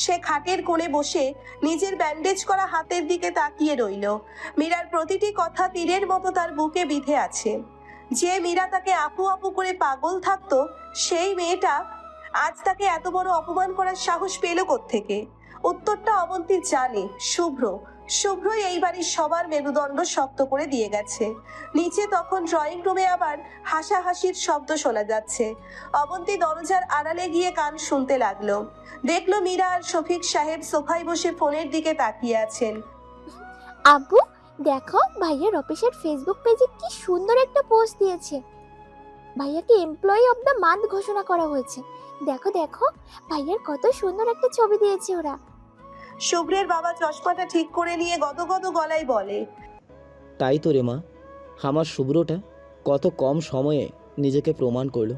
সে খাটের কোণে বসে নিজের ব্যান্ডেজ করা হাতের দিকে তাকিয়ে রইল। মীরার প্রতিটি কথা তীরের মতো তার বুকে বিঁধে আছে। যে মীরা তাকে আপু আপু করে পাগল থাকতো, সেই মেয়েটা আজ তাকে এত বড় অপমান করার সাহস পেল কোত্থেকে? উত্তরটা অবন্তী জানে। শুভ্রই এই বাড়ির সবার মেরুদণ্ড শক্ত করে দিয়ে গেছে। নিচে তখন ড্রয়িং রুমে আবার হাসাহাসির শব্দ শোনা যাচ্ছে। অবন্তী দরজার আড়ালে গিয়ে কান শুনতে লাগলো। দেখলো মীরা আর শফিক সাহেব সোফায় বসে ফোনের দিকে তাকিয়ে আছেন। আব্বু দেখো, ভাইয়ার অফিসের ফেসবুক পেজে কি সুন্দর একটা পোস্ট দিয়েছে। ভাইয়াকে এমপ্লয়ি অফ দ্য মান্থ ঘোষণা করা হয়েছে। দেখো দেখো, ভাইয়ার কত সুন্দর একটা ছবি দিয়েছে ওরা। শুভ্রের বাবা চশমাটা ঠিক করে নিয়ে গদগদ গলায় বলে, তাই তো রে মা, আমার শুভ্রটা কত কম সময়ে নিজেকে প্রমাণ করলো,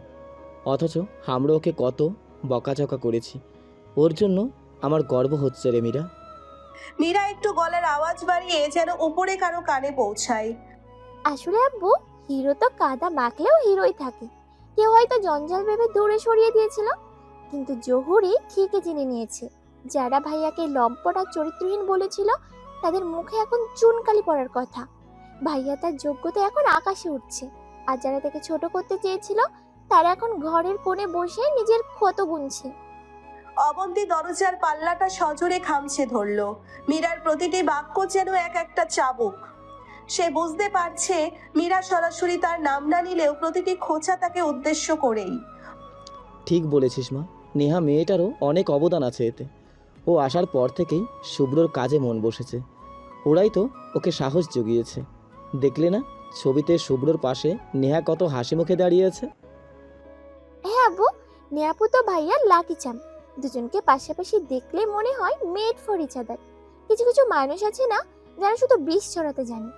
অথচ আমরা ওকে কত বকাঝকা করেছি। ওর জন্য আমার গর্ব হচ্ছে রে মীরা। মীরা একটু গলার আওয়াজ বাড়িয়ে যেন উপরে কারো কানে পৌঁছায়। আসলে আব্বু, হিরো তো কাদা মাখলেও হিরোই থাকে। কেউ হয়তো জঞ্জাল ভেবে দূরে সরিয়ে দিয়েছিল, কিন্তু জহুরি ঠিকই জেনে নিয়েছে যারা ভাইয়াকে লম্পট আর চরিত্রহীন বলেছিল তাদের মুখে এখন চুনকালি পড়ার কথা। ভাইয়া তার যোগ্যতা এখন আকাশে উঠছে, আর যারা তাকে ছোট করতে চেয়েছিল তারা এখন ঘরের কোণে বসে নিজের ক্ষত গুনছে। অবন্তী দরজার পাল্লাটা সজোরে খামছে ধরলো। মীরার প্রতিটি বাক্য যেন এক একটা চাবুক। সে বুঝতে পারছে মীরা সরাসরি তার নাম না নিলেও প্রতিটি খোঁচা তাকে উদ্দেশ্য করেই। ঠিক বলেছিস মা, নেহা মেয়েটারও অনেক অবদান আছে এতে। ও আসার পর থেকেই শুভ্রর কাজে মন বসেছে। ওরাই তো ওকে সাহস জুগিয়েছে। দেখলে না ছবিতে শুভ্রর পাশে নেহা কত হাসি মুখে দাঁড়িয়ে আছে। হ্যাঁ আব্বু, নেহাপু তো ভাইয়ার লাকি চাম। দুজনকে পাশাপাশি দেখলে মনে হয় মেড ফর ইচ আদার। কিছু কিছু মানুষ আছে না, যারা শুধু বিষ ছড়াতে জানে,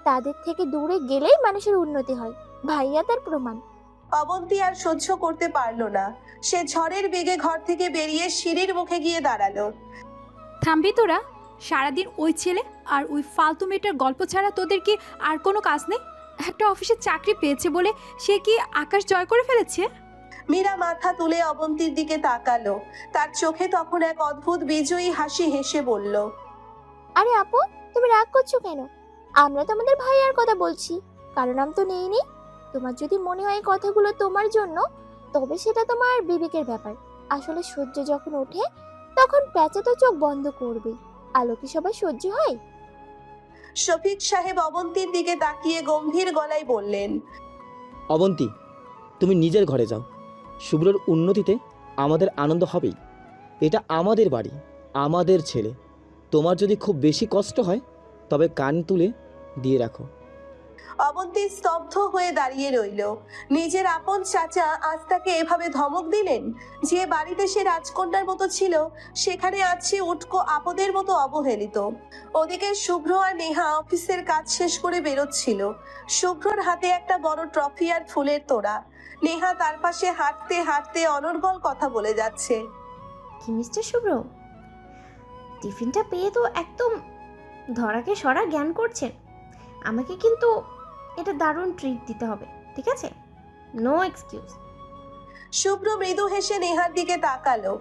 তাদের থেকে দূরে গেলেই মানুষের উন্নতি হয়। ভাইয়া তার প্রমাণ। অবন্তী আর সহ্য করতে পারলো না। সে ঝড়ের বেগে ঘর থেকে বেরিয়ে সিঁড়ির মুখে গিয়ে দাঁড়ালো। থামবি তোরা? সারাদিন ওই ছেলে আর ওই ফালতু মেয়েটার গল্প ছাড়া তোদের কি আর কোনো কাজ নেই? একটা অফিসে চাকরি পেয়েছে বলে সে কি আকাশ জয় করে ফেলেছে? মীরা মাথা তুলে অবন্তীর দিকে তাকালো। তার চোখে তখন এক অদ্ভুত বিজয়ী হাসি হেসে বলল, আরে আপু, তুমি রাগ করছো কেন? আমরা তো আমাদের ভাইয়ার কথা বলছি, কারণ নাম তো নেই। তোমার যদি মনে হয় কথাগুলো তোমার জন্য, তবে সেটা তোমার বিবেকের ব্যাপার। আসলে সূর্য যখন ওঠে তখন প্যাঁচা তো চোখ বন্ধ করবে। আলো কি সবাই সহ্য হয়? শফিক সাহেব অবন্তীর দিকে তাকিয়ে গম্ভীর গলায় বললেন, অবন্তী, তুমি নিজের ঘরে যাও। শুভ্রর উন্নতিতে আমাদের আনন্দ হবেই। এটা আমাদের বাড়ি, আমাদের ছেলে। তোমার যদি খুব বেশি কষ্ট হয় তবে কান তুলে দিয়ে রাখো। অবন্তী স্তব্ধ হয়ে দাঁড়িয়ে রইল। নিজের আপন চাচা আজ তাকে এভাবে ধমক দিলেন। যে বাড়িতে সে রাজকন্যার মতো ছিল, সেখানে আজ সে উটকো আপদের মতো অবহেলিত। ওদিকে শুভ্র আর নেহা অফিসের কাজ শেষ করে বেরোচ্ছিল। শুভ্রর হাতে একটা বড় ট্রফি আর ফুলের তোড়া। নেহা তার পাশে হাঁটতে হাঁটতে অনর্গল কথা বলে যাচ্ছে। কি মিস্টার শুভ্র, টিফিনটা পেয়ে তো একদম ধরাকে সরা জ্ঞান করছেন। আমাকে কিন্তু এটা দারুণ ট্রিট দিতে হবে, ঠিক আছে? No excuse. শুভ্র মৃদু হেসে নেহার দিকে তাকালো।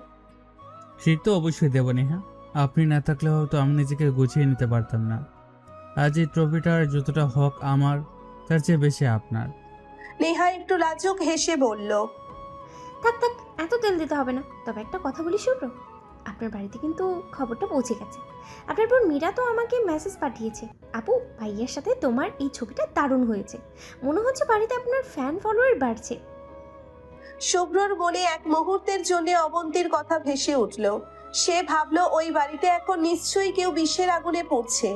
ট্রিট তো অবশ্যই দেবো নেহা। আপনি না থাকলে হয়তো আমি নিজেকে গুছিয়ে নিতে পারতাম না। আজ এই ট্রফিটার যতটা হক আমার, তার চেয়ে বেশি আপনার। নেহা একটু লাজুক হেসে বলল, থাক থাক, এত তেল দিতে হবে না। তবে একটা কথা বলি শুভ্র, আপনার বাড়িতে কিন্তু খবরটা পৌঁছে গেছে। আপনার বোন মীরা তো আমাকে মেসেজ পাঠিয়েছে, আপু ভাইয়ার সাথে তোমার এই ছবিটা দারুণ হয়েছে। মনে হচ্ছে বাড়িতে আপনার ফ্যান ফলোয়ার বাড়ছে। শুভ্রর মনে এক মুহূর্তের জন্য অবন্তীর কথা ভেসে উঠল। সে ভাবলো ওই বাড়িতে এখন নিশ্চয়ই কেউ বিষের আগুনে পড়ছে,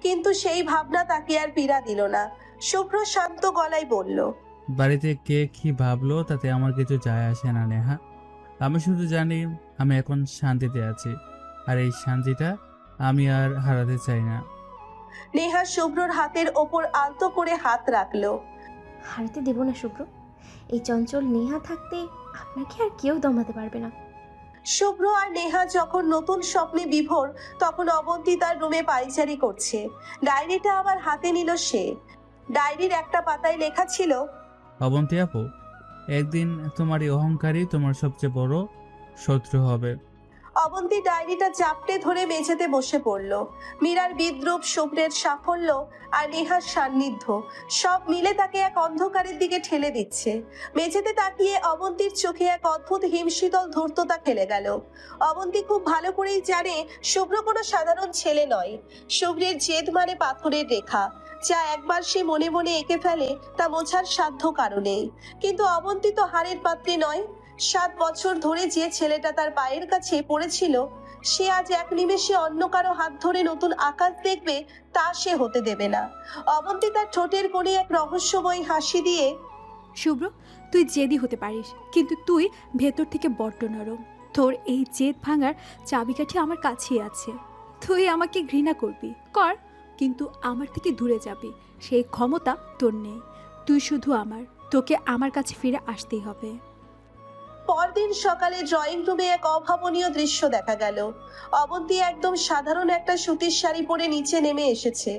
কিন্তু সেই ভাবনা তাকে আর পীড়া দিল না। শুভ্র শান্ত গলায় বলল, বাড়িতে কে কি ভাবলো তাতে আমার কিছু যায় আসে না নেহা। আমি শুধু জানি আমি এখন শান্তিতে আছি, আর এই শান্তিটা আমি আর হারাতে চাই না। নেহা শুভ্রর হাতের ওপর আলতো করে হাত রাখলো। হারাতে দেব না শুভ্র। এই চঞ্চল নেহা থাকতে আপনাকে আর কেউ দমাতে পারবে না। শুভ্র আর নেহা যখন নতুন স্বপ্নে বিভোর, তখন অবন্তী তার রুমে পায়চারি করছে। ডায়েরিটা আবার হাতে নিল সে। ডায়েরির একটা পাতায় লেখা ছিল, অবন্তী আপু, একদিন তোমার এই অহংকারই তোমার সবচেয়ে বড় শত্রু হবে। অবন্তী ডায়েরিটা চাপটে ধরে মেঝেতে বসে পড়ল। মীরার বিদ্রূপ, শুভ্রের সাফল্য আর নেহার সান্নিধ্য সব মিলে তাকে এক অন্ধকারের দিকে ঠেলে দিচ্ছে। মেঝেতে তাকিয়ে অবন্তীর চোখে এক অদ্ভুত হিমশীতল ধূর্ততা খেলে গেল। অবন্তী খুব ভালো করেই জানে শুভ্র কোনো সাধারণ ছেলে নয়। শুভ্রের জেদ মানে পাথরের রেখা, যা একবার সে মনে মনে এঁকে ফেলে তা মোছার সাধ্য কারণে। কিন্তু অবন্তী তো হারের পাত্রী নয়। 7 বছর ধরে যে ছেলেটা তার পায়ের কাছে পড়েছিল, সে আজ এক নিমেষে অন্য কারো হাত ধরে নতুন আকাশ দেখবে, তা সে হতে দেবে না। অবন্তী তার ঠোঁটের কোণে এক রহস্যময় হাসি দিয়ে, শুভ্র, তুই জেদি হতে পারিস, কিন্তু তুই ভেতর থেকে বড্ড নরম। তোর এই জেদ ভাঙার চাবিকাঠি আমার কাছেই আছে। তুই আমাকে ঘৃণা করবি, কর, কিন্তু আমার থেকে দূরে যাবি সেই ক্ষমতা তোর নেই। তুই শুধু আমার, তোকে আমার কাছে ফিরে আসতেই হবে। পরদিন সকালে ড্রয়িং রুমে এক অভাবনীয় দৃশ্য দেখা গেল। অবন্তী একদম সাধারণ একটা সুতির শাড়ি পরে নিচে নেমে এসেছে।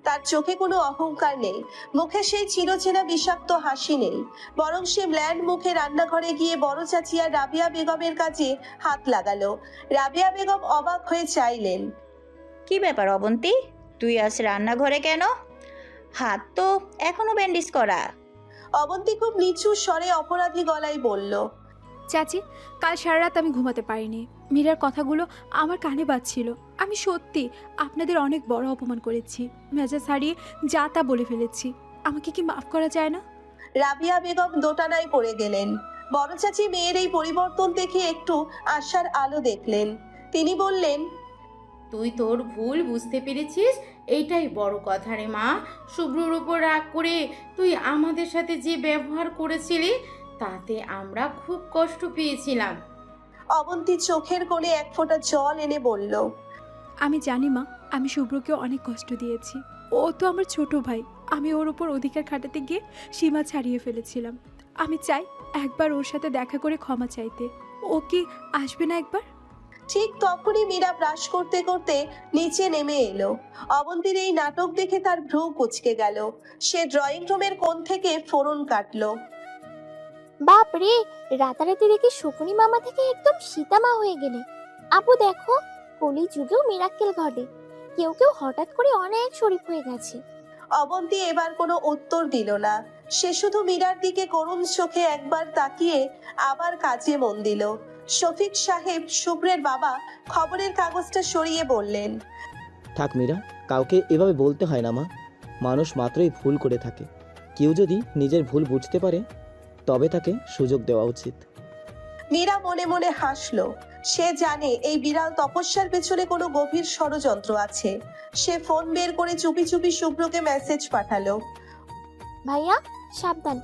তার চোখে কোনো অহংকার নেই, মুখে সেই চিরচেনা বিষাক্ত হাসি নেই, বরং সে ম্ল্যান্ড মুখে রান্নাঘরে গিয়ে বড় চাচি আর রাবিয়া বেগমের কাছে হাত লাগালো। রাবিয়া বেগম অবাক হয়ে চাইলেন, কি ব্যাপার অবন্তী, তুই আজ রান্নাঘরে কেন? হাত তো এখনো ব্যান্ডেজ করা। অবন্তী খুব নিচু স্বরে অপরাধী গলায় বলল, চাচি, কাল সারা রাত আমি ঘুমাতে পারিনি। মীরার কথাগুলো আমার কানে বাজছিল। আমি সত্যি আপনাদের অনেক বড় অপমান করেছি, মেজাজ হারিয়ে যা তা বলে ফেলেছি। আমাকে কি মাফ করা যায় না? রাবিয়া বেগম দোটানায় পড়ে গেলেন। বড় চাচি মেয়ের এই পরিবর্তন দেখে একটু আশার আলো দেখলেন। তিনি বললেন, তুই তোর ভুল বুঝতে পেরেছিস, এইটাই বড় কথা রে মা। শুভ্রর উপর রাগ করে তুই আমাদের সাথে যে ব্যবহার করেছিলি, তাতে আমরা খুব কষ্ট পেয়েছিলাম। অবন্তী চোখের কোণে এক ফোঁটা জল এনে বলল, আমি জানি মা, আমি শুভ্রকে অনেক কষ্ট দিয়েছি। ও তো আমার ছোট ভাই। আমি ওর ওপর অধিকার খাটাতে গিয়ে সীমা ছাড়িয়ে ফেলেছিলাম। আমি চাই একবার ওর সাথে দেখা করে ক্ষমা চাইতে। ও কি আসবে না একবার? ঠিক তখনই মীরা ব্রাশ করতে করতে নিচে নেমে এলো। অবন্তীর এই নাটক দেখে তার ভ্রু কুঁচকে গেল। সে ড্রয়িং রুমের কোণ থেকে ফোড়ন কাটলো। বাপ রে, রাতারাতি দেখে শকুনি মামা থেকে একদম সীতামা হয়ে গেলে। আপু দেখো, কলি যুগেও মিরাক্কেল ঘটে। কেউ কেউ হঠাৎ করে অনেক শরীফ হয়ে গেছে। অবন্তী এবার কোনো উত্তর দিল না। সে শুধু মীরার দিকে করুণ চোখে একবার তাকিয়ে আবার কাজে মন দিল। শফিক সাহেব, শুভ্রের বাবা, খবরের কাগজটা সরিয়ে বললেন, থাক মীরা, কাউকে এভাবে বলতে হয় না মা। মানুষ মাত্রই ভুল করে থাকে। কেউ যদি নিজের ভুল বুঝতে পারে তবে তাকে সুযোগ দেওয়া উচিত। মীরা মনে মনে হাসলো। সে জানে এই বিড়াল তপস্যার পেছনে কোনো গভীর ষড়যন্ত্র আছে। সে ফোন বের করে চুপি চুপি শুভ্রকে মেসেজ পাঠালো, ভাইয়া সাবধান,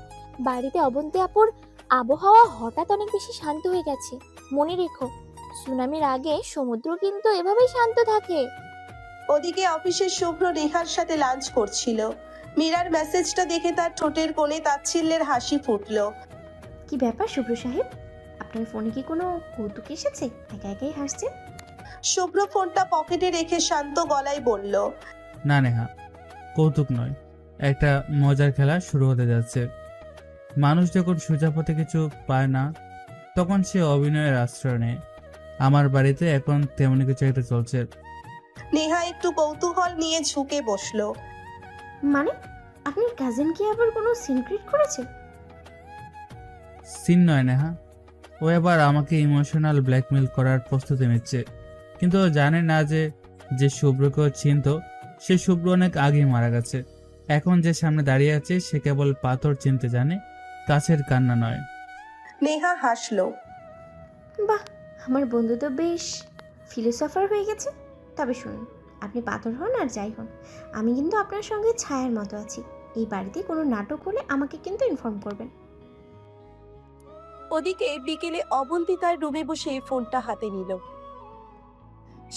বাড়িতে অবন্তী আপুর আবহাওয়া হঠাৎ অনেক বেশি শান্ত হয়ে গেছে। মনে রেখো, সুনামির আগে সমুদ্র কিন্তু এভাবেই শান্ত থাকে। ওদিকে অফিসে শুভ্র নেহার সাথে লাঞ্চ করছিল। মীরার মেসেজটা দেখে তার ঠোঁটের কোণে তাচ্ছিল্যের হাসি ফুটলো। কি ব্যাপার শুভ্র সাহেব, আপনার ফোনে কি কোনো কৌতুক এসেছে? একা একাই হাসছেন। শুভ্র ফোনটা পকেটে রেখে শান্ত গলায় বলল, না নেহা, কৌতুক নয়, একটা মজার খেলা শুরু হতে যাচ্ছে। মানুষ যখন সোজা পথে কিছু পায় না, তখন সে অভিনয়ের আশ্রয় নেয়। আমার বাড়িতে এখন তেমনি কিছু একটা চলছে। নেহা একটু কৌতূহল নিয়ে ঝুঁকে বসলো। মানে আপনার কাজিন কি আবার কোনো সিক্রেট করেছে? সিন নয় নেহা, ও এবার আমাকে ইমোশনাল ব্ল্যাকমেল করার প্রস্তুতি নিচ্ছে। কিন্তু ও জানে না যে যে শুভ্রকেও চিনত, সে শুভ্র অনেক আগেই মারা গেছে। এখন যে সামনে দাঁড়িয়ে আছে সে কেবল পাথর চিনতে জানে, কাছের কান্না নয়। নেহা হাসলো। বাহ, আমার বন্ধু তো বেশ ফিলোসফার হয়ে গেছে। তবে শুনুন, আপনি পাথর হন আর যাই হন, আমি কিন্তু আপনার সঙ্গে ছায়ার মতো আছি। এই বাড়িতে কোনো নাটক হলে আমাকে কিন্তু ইনফর্ম করবেন। ওদিকে বিকেলে অবন্তী তার রুমে বসে ফোনটা হাতে নিল।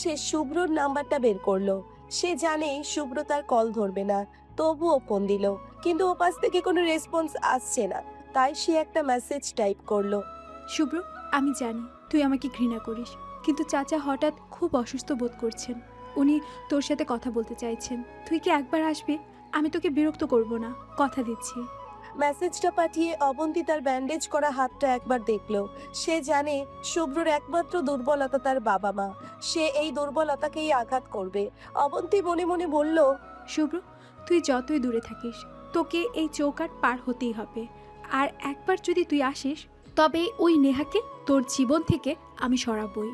সে শুভ্রর নাম্বারটা বের করলো। সে জানে শুভ্র তার কল ধরবে না, তবুও ফোন দিল। কিন্তু ওপাশ থেকে কোনো রেসপন্স আসছে না, তাই সে একটা মেসেজ টাইপ করলো। শুভ্র, আমি জানি তুই আমাকে ঘৃণা করিস, কিন্তু চাচা হঠাৎ খুব অসুস্থ বোধ করছেন। উনি তোর সাথে কথা বলতে চাইছেন। তুই কি একবার আসবি? আমি তোকে বিরক্ত করব না, কথা দিচ্ছি। মেসেজটা পাঠিয়ে অবন্তী তার ব্যান্ডেজ করা হাতটা একবার দেখলো। সে জানে শুভ্রর একমাত্র দুর্বলতা তার বাবা মা, সে এই দুর্বলতাকেই আঘাত করবে। অবন্তী মনে মনে বলল, শুভ্র, তুই যতই দূরে থাকিস তোকে এই চৌকাঠ পার হতেই হবে। আর একবার যদি তুই আসিস তবে ওই নেহাকে তোর জীবন থেকে আমি সরাবই।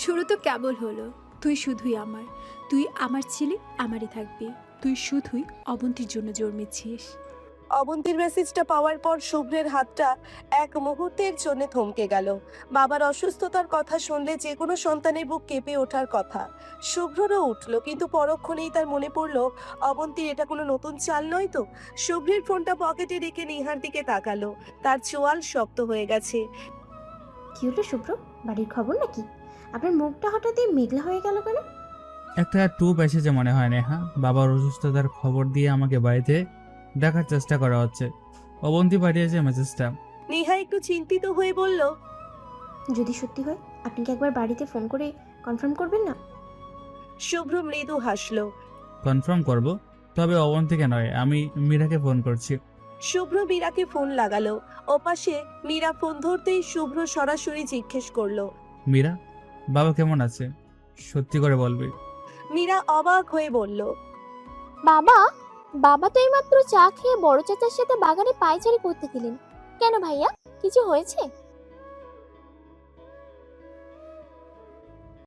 শুরু তো কেবল হলো, তুই শুধুই আমার, তুই আমার ছেলে, আমারই থাকবি, তুই শুধুই অবন্তীর জন্য জন্মেছিস। অবন্তীর মেসেজটা পাওয়ার পর শুভ্রের হাতটা এক মুহূর্তের জন্য থমকে গেল। বাবার অসুস্থতার কথা শুনলে যে কোনো সন্তানের বুক কেঁপে ওঠার কথা। শুভ্ররও উঠল, কিন্তু পরক্ষণেই তার মনে পড়ল অবন্তীর এটা কোনো নতুন চাল নয় তো। শুভ্রের ফোনটা পকেটে রেখে নেহার দিকে তাকালো, তার চোয়াল শক্ত হয়ে গেছে। কি হলো শুভ্র, বাড়ির খবর নাকি? আপনার মুখটা হঠাৎই মেঘলা হয়ে গেল কেন? একটা ট্যুব এসেছে মনে হয় নেহা, বাবার অসুস্থতার খবর দিয়ে আমাকে বাড়িতে দেখার চেষ্টা করা হচ্ছে। অবন্তী পাঠিয়েছে মেসেজটা। নেহা একটু চিন্তিত হয়ে বলল, যদি সত্যি হয় আপনি কি একবার বাড়িতে ফোন করে কনফার্ম করবেন না? শুভ্র মৃদু হাসলো। কনফার্ম করব, তবে অবন্তীকে নয়, আমি মীরাকে ফোন করছি। শুভ্র মীরাকে ফোন লাগালো। ওপাশে মীরা ফোন ধরতেই শুভ্র সরাসরি জিজ্ঞেস করলো, মীরা, বাবা কেমন আছে? সত্যি করে বলবি। মীরা অবাক হয়ে বলল, বাবা বাবা তো এইমাত্র চা খেয়ে বড় চাচার সাথে বাগানে পায়চারি করতে গেলেন। কেন ভাইয়া, কিছু হয়েছে?